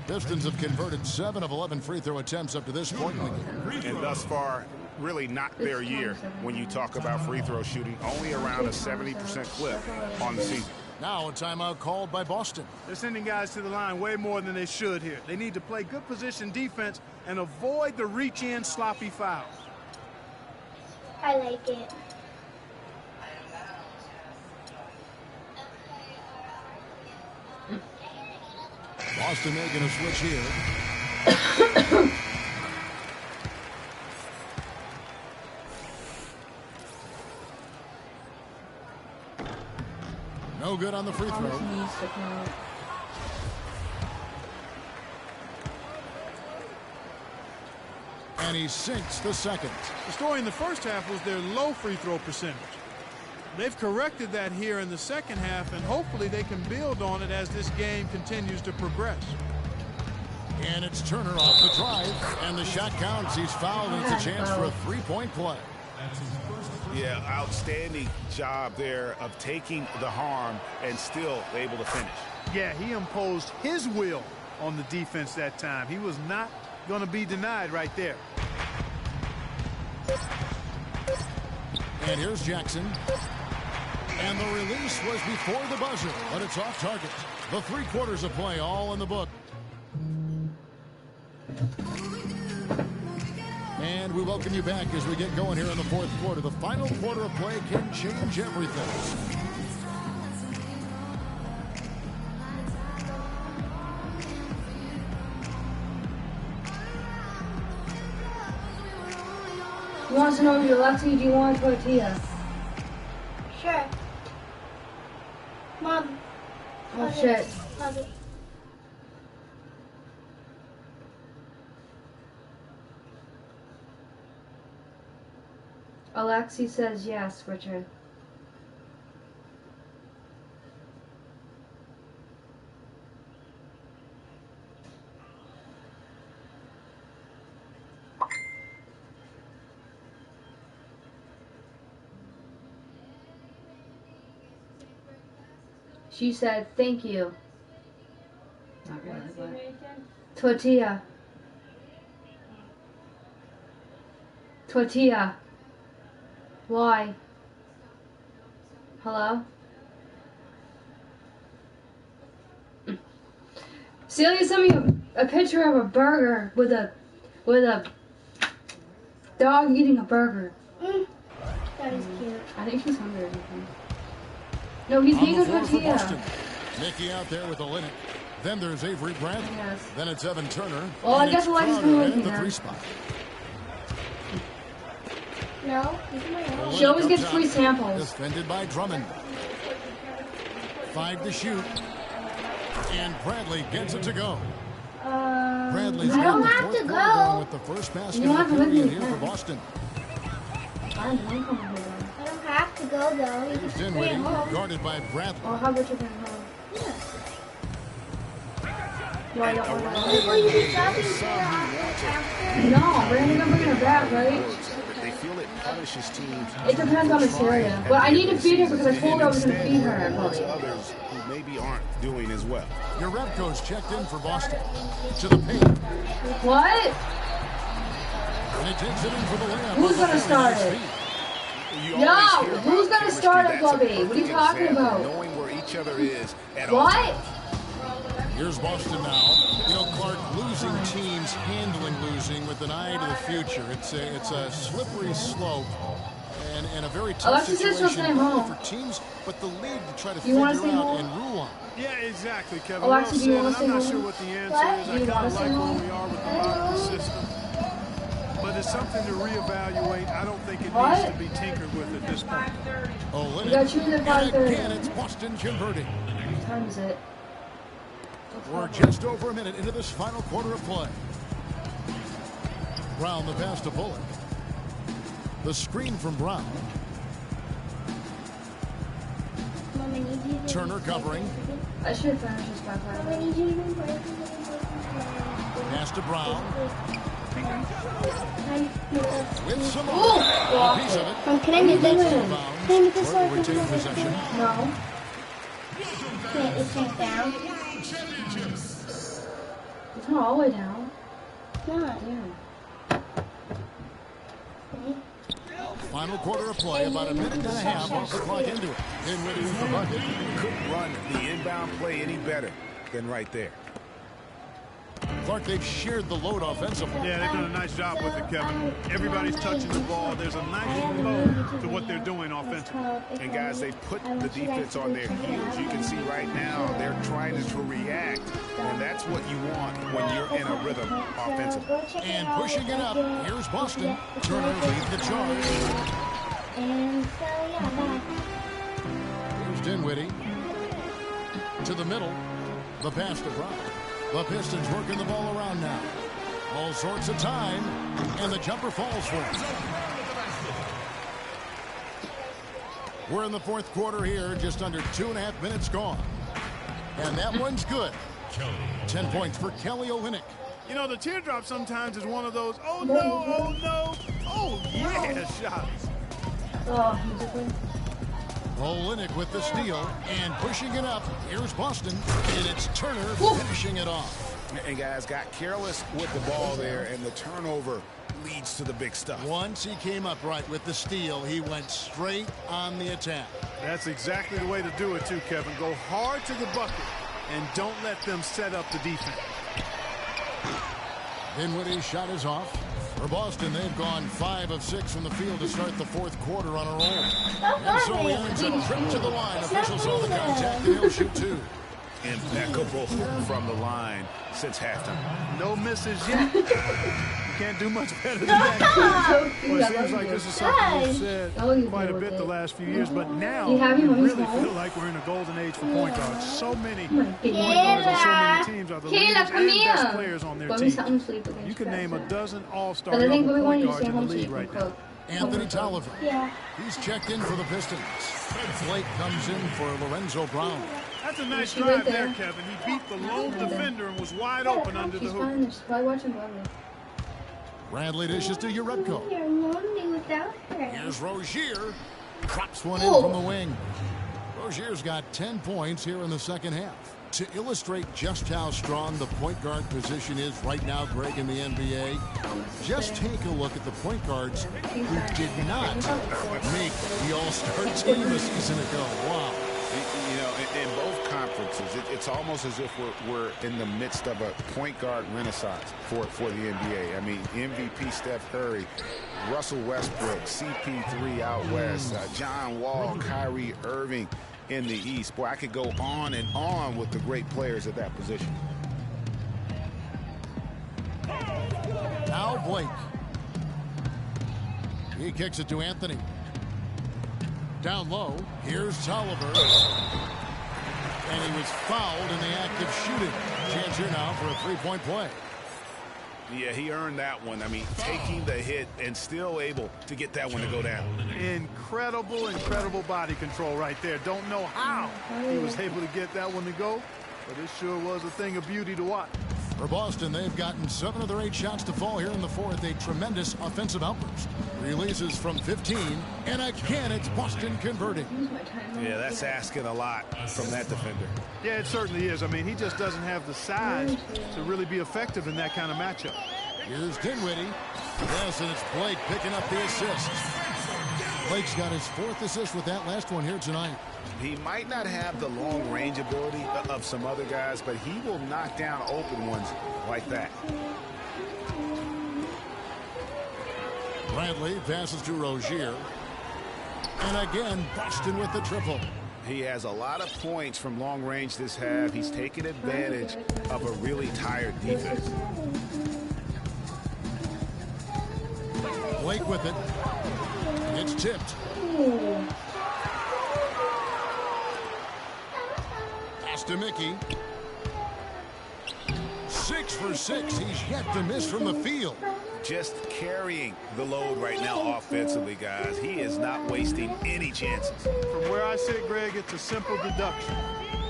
Pistons have converted 7 of 11 free throw attempts up to this point in the game. And thus far, really not their year when you talk about free throw shooting. Only around a 70% clip on the season. Now a timeout called by Boston. They're sending guys to the line way more than they should here. They need to play good position defense and avoid the reach-in sloppy fouls. I like it. Boston making a switch here. No good on the free throw. And he sinks the second. The story in the first half was their low free throw percentage. They've corrected that here in the second half, and hopefully they can build on it as this game continues to progress. And it's Turner off the drive, and the shot counts. He's fouled, and it's a chance for a 3-point play. Yeah, outstanding job there of taking the harm and still able to finish. Yeah, he imposed his will on the defense that time. He was not going to be denied right there. And here's Jackson. And the release was before the buzzer, but it's off target. The 3 quarters of play all in the book. And we welcome you back as we get going here in the 4th quarter. The final quarter of play can change everything. He wants to know if you're Lexi, do you want a tortilla? Sure. Mom. Oh shit. Love it. Alexi says yes, Richard. She said, thank you. Not really, but... Tortilla. Tortilla. Why? Hello? Celia sent me a picture of a burger with a dog eating a burger. That is cute. I think she's hungry or something. No, he's eating a tortilla. Mickey out there with a Linux. Then there's Avery Bradley. Yes. Then it's Evan Turner. Well, I And guess it's Alexis Crowder can at win the here. 3 spot. No, he's my own. She always Up gets top, free samples. Defended by Drummond. 5 to shoot. And Bradley gets it to go. Bradley's I got don't the have 4th to quarter go. going with the first basket You of have the to win period these here for games. Boston. I don't come here. I don't have to go though. You can stay at Dinwiddie home. guarded by Bradley. Or how about you can home? Why don't want Will you be shopping for after? No, we're gonna bring her back, right? They feel will it punish his teams? It depends on the area. But I need to feed her because I told her I was going to feed her. Probably. Others who maybe aren't doing as well. Your rep coach checked in for Boston. To the paint. What? And he takes it in for the layup. Who's going to start it? No, who's going to start it, Bubby? What are you talking about? Knowing where each other is at what? Here's Boston now. You know, Clark, losing teams, handling losing with an eye to the future. It's a slippery slope and a very tough situation for teams, but the league to try to figure out and rule on. Yeah, exactly, Kevin. Alexis, do you want to I'm not sure what the answer is. I kind of like where we are with the modern system. But it's something to reevaluate. I don't think it needs to be tinkered with at this point. Oh, you got choose at 5:30. Again, it's Boston converting. What time is it? We're just over a minute into this final quarter of play. Brown the pass to Bullock. The screen from Brown. Turner covering. I should finish this by 5. Pass to Brown. With some piece of it. Can I make this? Can I make this one? Retain possession. No. It's down. It's not all the way down. Not. Yeah. Final quarter of play, about a minute and a half off the clock into it. Dinwiddie with the bucket. Couldn't run the inbound play any better than right there. Clark, they've shared the load offensively. Yeah, they've done a nice job with it, Kevin. Everybody's touching the ball. There's a nice flow to what they're doing offensively. And, guys, they've put the defense on their heels. You can see right now they're trying to react, and that's what you want when you're in a rhythm offensively. And pushing it up, here's Boston. Turner leads the charge. Here's Dinwiddie. To the middle. The pass to Brown. The Pistons working the ball around now. All sorts of time, and the jumper falls for it. We're in the fourth quarter here, just under 2.5 minutes gone. And that one's good. 10 points for Kelly Olynyk. You know, the teardrop sometimes is one of those, oh no, oh no, oh yeah shots. Oh, musically. Olynyk with the steal and pushing it up. Here's Boston, and it's Turner finishing it off. And guys got careless with the ball there, and the turnover leads to the big stuff. Once he came up right with the steal, he went straight on the attack. That's exactly the way to do it too, Kevin. Go hard to the bucket and don't let them set up the defense. Dinwiddie's shot is off. For Boston, they've gone 5 of 6 from the field to start the fourth quarter on a roll. And so he earns a trip to the line. Officials saw the contact, and he'll shoot 2. Impeccable from the line since halftime. No misses yet. You can't do much better than that. Well, it seems like this is something we've said quite a bit the last few years, but now we really feel like we're in a golden age for point guards. So many point guards on so many teams are the leaders and best players on their team. You can name a dozen all-star level point guards in the league right now. Anthony Tolliver. He's checked in for the Pistons. Blake comes in for Lorenzo Brown. That's a nice drive there, Kevin. He beat the lone defender and was wide open under the hoop. Bradley dishes to Urebko. Here's Rozier. Drops one in from the wing. Rozier's got 10 points here in the second half. To illustrate just how strong the point guard position is right now, Greg, in the NBA, just take a look at the point guards who did not make the All-Star team a season ago. Wow. You know, in both conferences, it's almost as if we're in the midst of a point guard renaissance for the NBA. I mean, MVP Steph Curry, Russell Westbrook, CP3 out west, John Wall, Kyrie Irving in the East. Boy, I could go on and on with the great players at that position. Now Blake. He kicks it to Anthony. Down low, here's Tolliver. And he was fouled in the act of shooting. Chance here now for a three-point play. Yeah, he earned that one. I mean, taking the hit and still able to get that one to go down. Incredible, incredible body control right there. Don't know how he was able to get that one to go, but it sure was a thing of beauty to watch. For Boston, they've gotten 7 of their 8 shots to fall here in the fourth. A tremendous offensive outburst. Releases from 15, and again, it's Boston converting. Yeah, that's asking a lot from that defender. Yeah, it certainly is. I mean, he just doesn't have the size to really be effective in that kind of matchup. Here's Dinwiddie. Yes, and it's Blake picking up the assist. Blake's got his 4th assist with that last one here tonight. He might not have the long-range ability of some other guys, but he will knock down open ones like that. Bradley passes to Rozier. And again, Boston with the triple. He has a lot of points from long range this half. He's taken advantage of a really tired defense. Blake with it. It's tipped. Pass to Mickey. 6 for 6. He's yet to miss from the field. Just carrying the load right now offensively, guys. He is not wasting any chances. From where I sit, Greg, it's a simple deduction.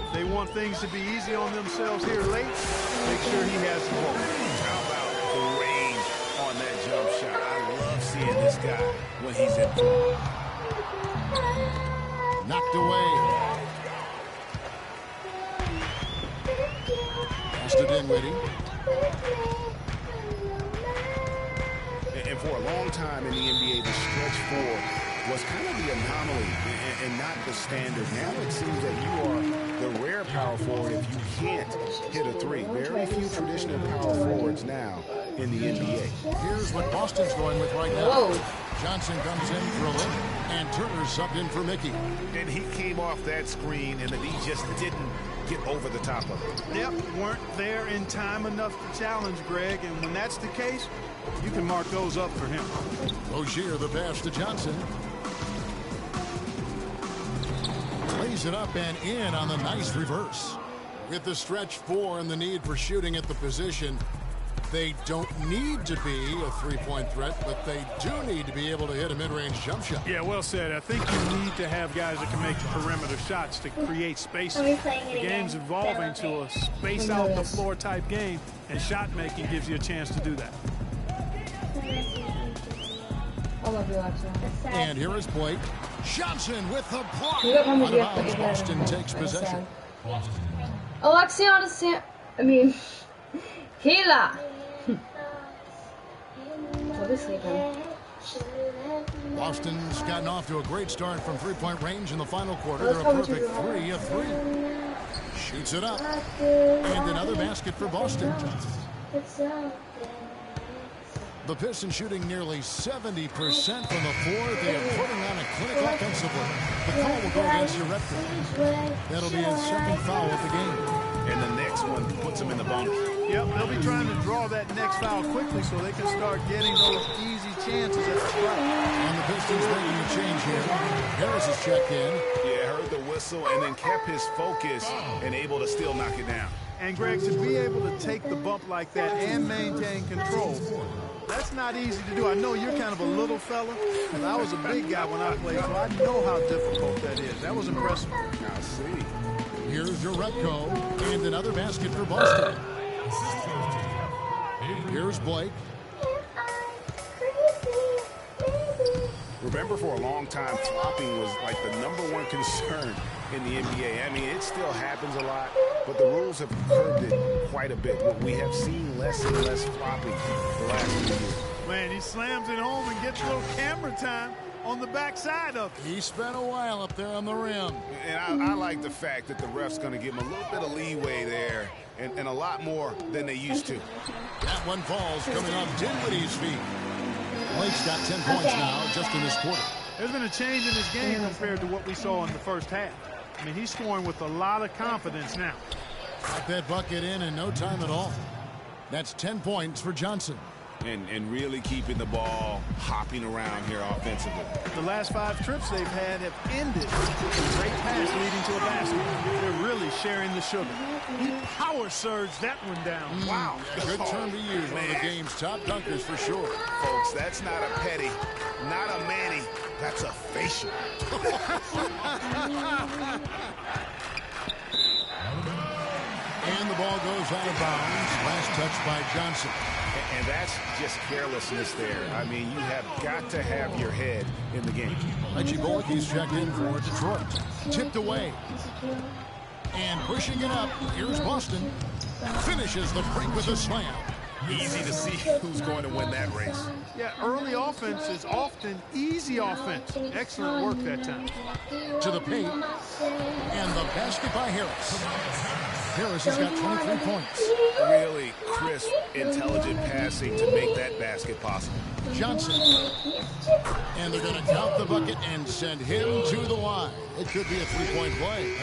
If they want things to be easy on themselves here late, make sure he has the ball. How about the range on that jump shot? I love seeing this guy when he's in form. Knocked away. Pass to Dinwiddie. And for a long time in the NBA, the stretch 4 was kind of the anomaly and not the standard. Now it seems that you are the rare power forward if you can't hit a 3. Very few traditional power forwards now in the NBA. Here's what Boston's going with right now. Whoa. Johnson comes in for a look, and Turner subbed in for Mickey. And he came off that screen, and then he just didn't get over the top of it. Yep, weren't there in time enough to challenge Greg, and when that's the case, you can mark those up for him. Rozier, the pass to Johnson. Lays it up and in on the nice reverse. With the stretch 4 and the need for shooting at the position, they don't need to be a three-point threat, but they do need to be able to hit a mid-range jump shot. Yeah, well said. I think you need to have guys that can make the perimeter shots to create space. The game's evolving to a space out the floor type game, and shot making gives you a chance to do that. And here is Blake. Johnson with the block. Out of bounds, Boston takes possession. Alexiana Hila. Boston's gotten off to a great start from three-point range in the final quarter. They're a perfect 3 of 3. Shoots it up. And another basket for Boston. The Pistons shooting nearly 70% from the floor. They are putting on a clinic offensively. The call will go against Urepka. That'll be his 2nd foul of the game. And the next one puts him in the bonus. Yep, they'll be trying to draw that next foul quickly so they can start getting those easy chances at the strike. And the Pistons making a change here. Harris is checked in. Yeah, heard the whistle and then kept his focus and able to still knock it down. And Greg, to be able to take the bump like that and maintain control, that's not easy to do. I know you're kind of a little fella, and I was a big guy when I played, so I know how difficult that is. That was impressive. I see. Here's Urepka, and another basket for Boston. Here's Blake. Remember, for a long time, flopping was like the #1 concern in the NBA. I mean, it still happens a lot, but the rules have curbed it quite a bit. We have seen less and less flopping the last few years. Man, he slams it home and gets a little camera time on the backside of it. He spent a while up there on the rim. And I like the fact that the ref's going to give him a little bit of leeway there and a lot more than they used to. That one falls coming off Dinwiddie's feet. Blake's got 10 points now just in this quarter. There's been a change in his game compared to what we saw in the first half. I mean, he's scoring with a lot of confidence now. Got that bucket in no time at all. That's 10 points for Johnson. And really keeping the ball hopping around here offensively. The last 5 trips they've had have ended with a great pass leading to a basket. They're really sharing the sugar. He power surged that one down. Wow. Yeah, good term to use. One of the game's top dunkers for sure. Folks, that's not a petty, not a Manny. That's a facial. And the ball goes goes out of bounds. Last touch by Johnson. And that's just carelessness there. I mean, you have got to have your head in the game. Reggie Bullock, he's checked in for Detroit. Tipped away. And pushing it up. Here's Boston. Finishes the break with a slam. Easy to see who's going to win that race. Yeah, early offense is often easy offense. Excellent work that time. To the paint. And the basket by Harris. Harris has got 23 points. Really crisp, intelligent passing to make that basket possible. Johnson. And they're going to count the bucket and send him to the line. It could be a three-point play.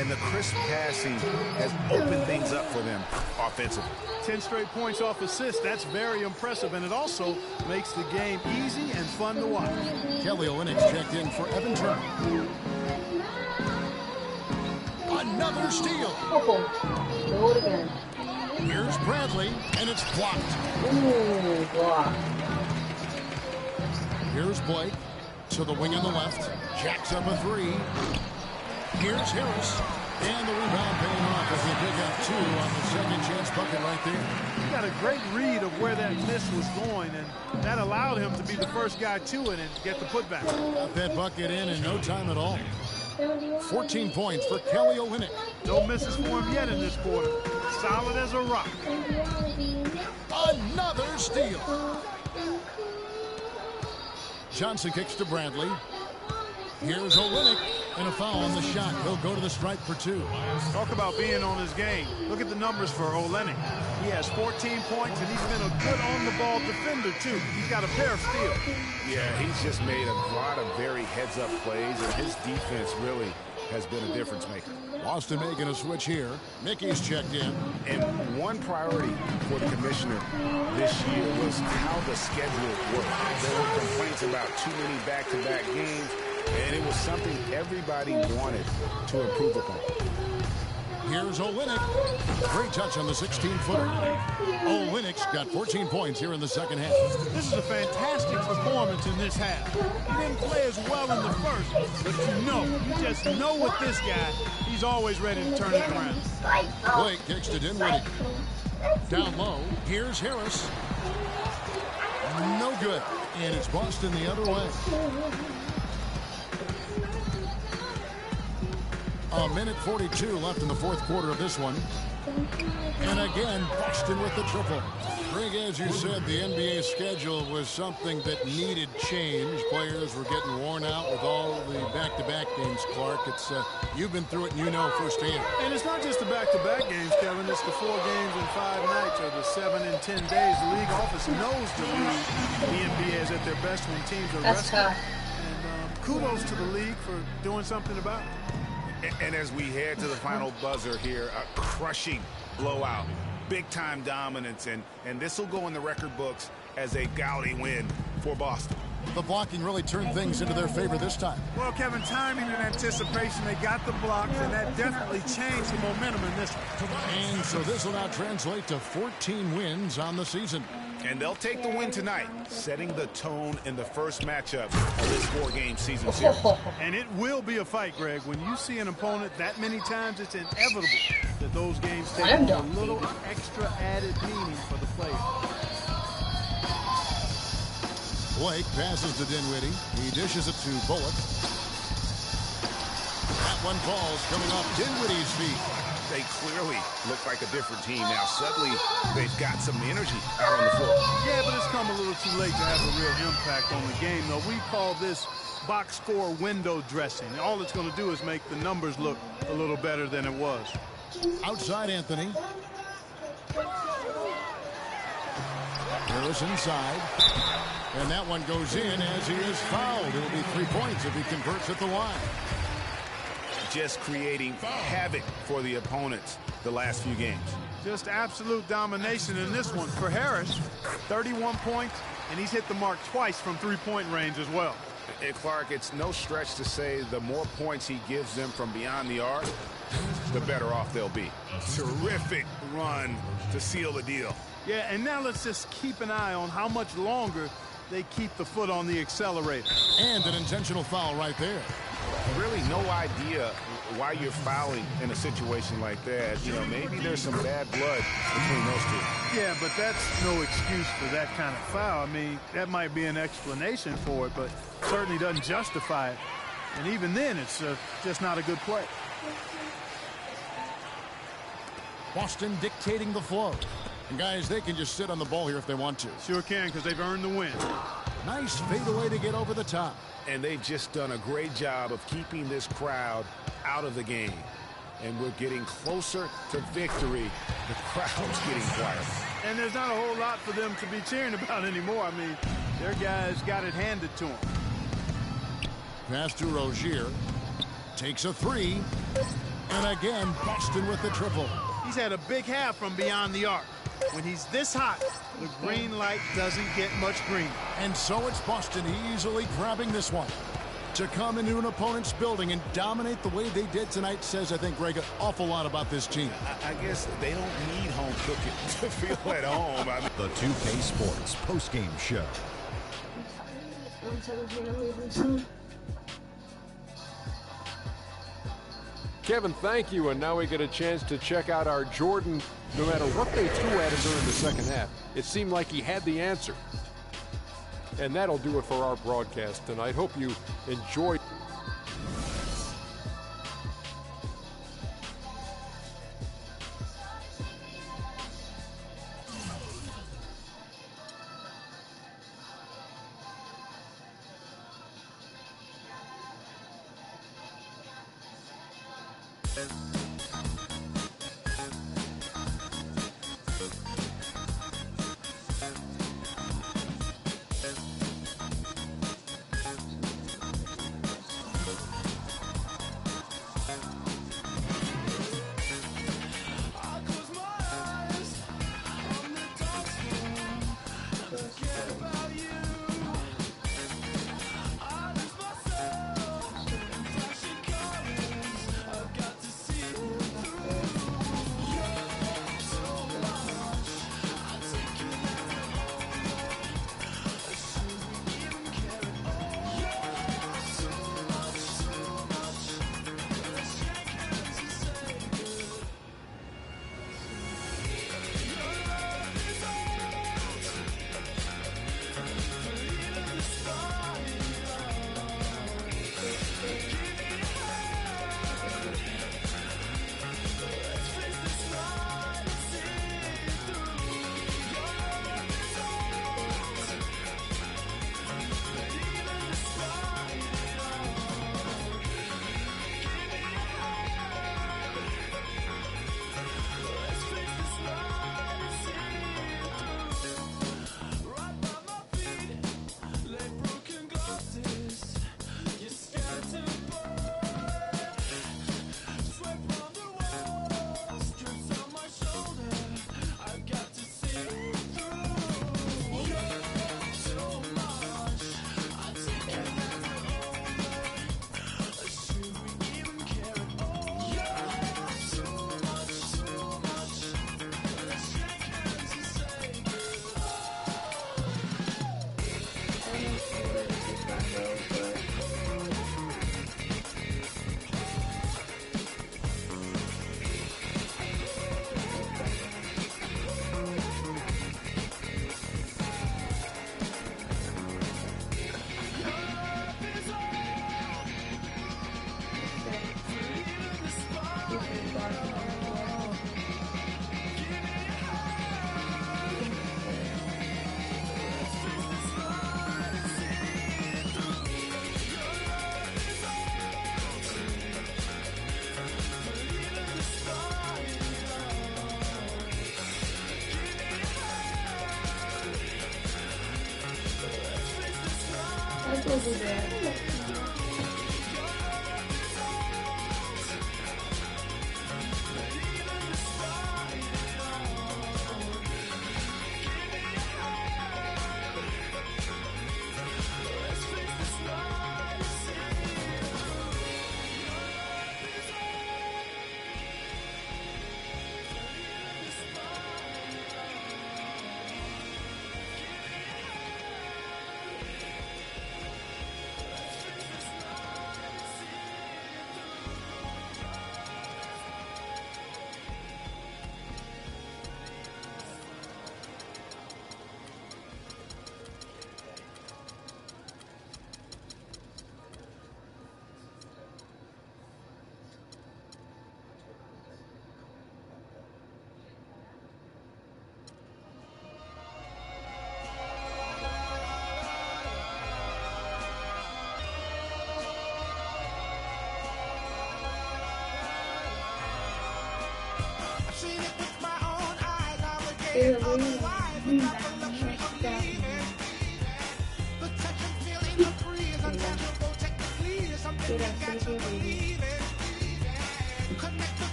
And the crisp passing has opened things up for them offensively. 10 straight points off assists. That's very impressive, and it also makes the game easy and fun to watch. Kelly Olynyk checked in for Evan Turner. Another steal. Do it again. Here's Bradley, and it's blocked. Ooh, blocked. Here's Blake to the wing on the left. Jacks up a three. Here's Harris. And the rebound paying off as they pick up two on the second chance bucket right there. He got a great read of where that miss was going, and that allowed him to be the first guy to it and get the putback. Got that bucket in no time at all. 14 points for Kelly Olynyk. No misses for him yet in this quarter. Solid as a rock. Another steal. Johnson kicks to Bradley. Here's Olynyk, and a foul on the shot. He'll go to the stripe for two. Talk about being on his game. Look at the numbers for Olynyk. He has 14 points, and he's been a good on-the-ball defender, too. He's got a pair of steals. Yeah, he's just made a lot of very heads-up plays, and his defense really has been a difference maker. Boston making a switch here. Mickey's checked in. And one priority for the commissioner this year was how the schedule worked. There were complaints about too many back-to-back games, and it was something everybody wanted to improve upon. Here's Olynyk. Great touch on the 16-footer. Olynyk's got 14 points here in the second half. This is a fantastic performance in this half. He didn't play as well in the first, but you just know with this guy, he's always ready to turn it around. Blake kicks to Dinwiddie. Down low. Here's Harris. No good. And it's Boston the other way. A minute 42 left in the fourth quarter of this one. And again, Boston with the triple. Greg, as you said, the NBA schedule was something that needed change. Players were getting worn out with all the back-to-back games, Clark. You've been through it and you know firsthand. And it's not just the back-to-back games, Kevin. It's the 4 games in 5 nights or the 7 and 10 days. The league office knows the NBA is at their best when teams are resting. And kudos to the league for doing something about it. And as we head to the final buzzer here, a crushing blowout, big-time dominance, and this will go in the record books as a gaudy win for Boston. The blocking really turned things into their favor this time. Well, Kevin, timing and anticipation, they got the blocks, and that definitely changed the momentum in this one. And so this will now translate to 14 wins on the season. And they'll take the win tonight, setting the tone in the first matchup of this 4-game season series. And it will be a fight, Greg. When you see an opponent that many times, it's inevitable that those games take on a little extra added meaning for the player. Blake passes to Dinwiddie. He dishes it to Bullock. That one falls coming off Dinwiddie's feet. They clearly look like a different team now. Suddenly, they've got some energy out on the floor. Yeah, but it's come a little too late to have a real impact on the game, though. We call this box score window dressing. All it's going to do is make the numbers look a little better than it was. Outside Anthony. Harris inside. And that one goes in as he is fouled. It'll be 3 points if he converts at the line. Just creating havoc for the opponents the last few games. Just absolute domination in this one. For Harris, 31 points, and he's hit the mark twice from 3-point range as well. And Clark, it's no stretch to say the more points he gives them from beyond the arc, the better off they'll be. Terrific run to seal the deal. Yeah, and now let's just keep an eye on how much longer they keep the foot on the accelerator. And an intentional foul right there. really no idea why you're fouling in a situation like that. You know, maybe there's some bad blood between those two. Yeah, but that's no excuse for that kind of foul. I mean, that might be an explanation for it, but certainly doesn't justify it. And even then, it's just not a good play. Boston dictating the flow. And guys, they can just sit on the ball here if they want to. Sure can, because they've earned the win. Nice fadeaway to get over the top. And they've just done a great job of keeping this crowd out of the game. And we're getting closer to victory. The crowd's getting quieter. And there's not a whole lot for them to be cheering about anymore. I mean, their guys got it handed to them. Pass to Rozier. Takes a three. And again, Boston with the triple. He's had a big half from beyond the arc. When he's this hot, the green light doesn't get much green. And so it's Boston easily grabbing this one. To come into an opponent's building and dominate the way they did tonight says, I think, Greg, an awful lot about this team. I guess they don't need home cooking to feel at home. I mean, the 2K Sports postgame show. Kevin, thank you. And now we get a chance to check out our Jordan. No matter what they threw at him during the second half, it seemed like he had the answer. And that'll do it for our broadcast tonight. Hope you enjoyed.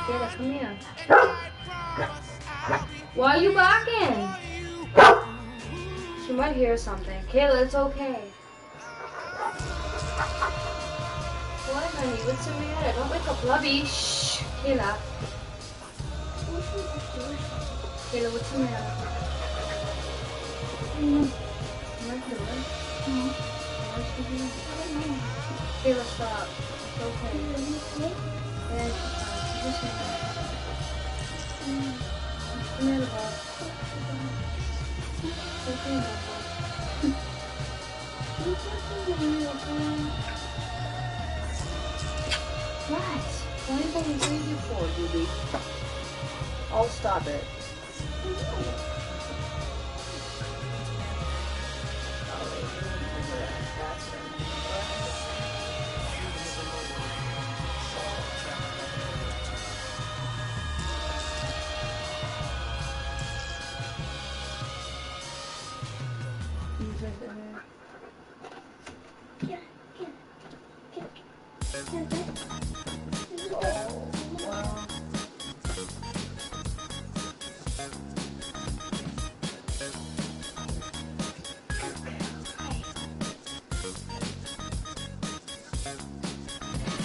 Kayla, come here. Why are you barking? She might hear something. Kayla, it's okay. What, honey? What's the matter? Don't wake up Lovey. Shh. Kayla. Kayla, what's the matter? Kayla, stop. It's okay. Yeah, what's the matter, Bob? It's okay, Bob. What? Why are you going crazy for, Judy? I'll stop it.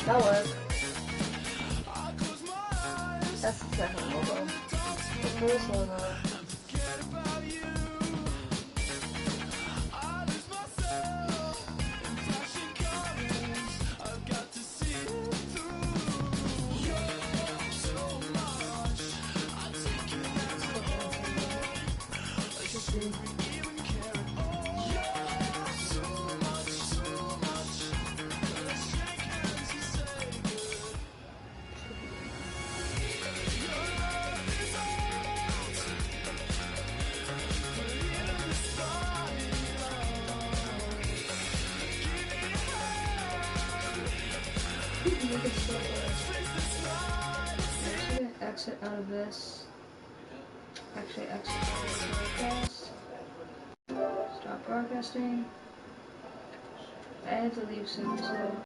That worked. That's the second logo. The first logo. Exit out of this. Actually, exit out of broadcast. Stop broadcasting. I have to leave soon, so.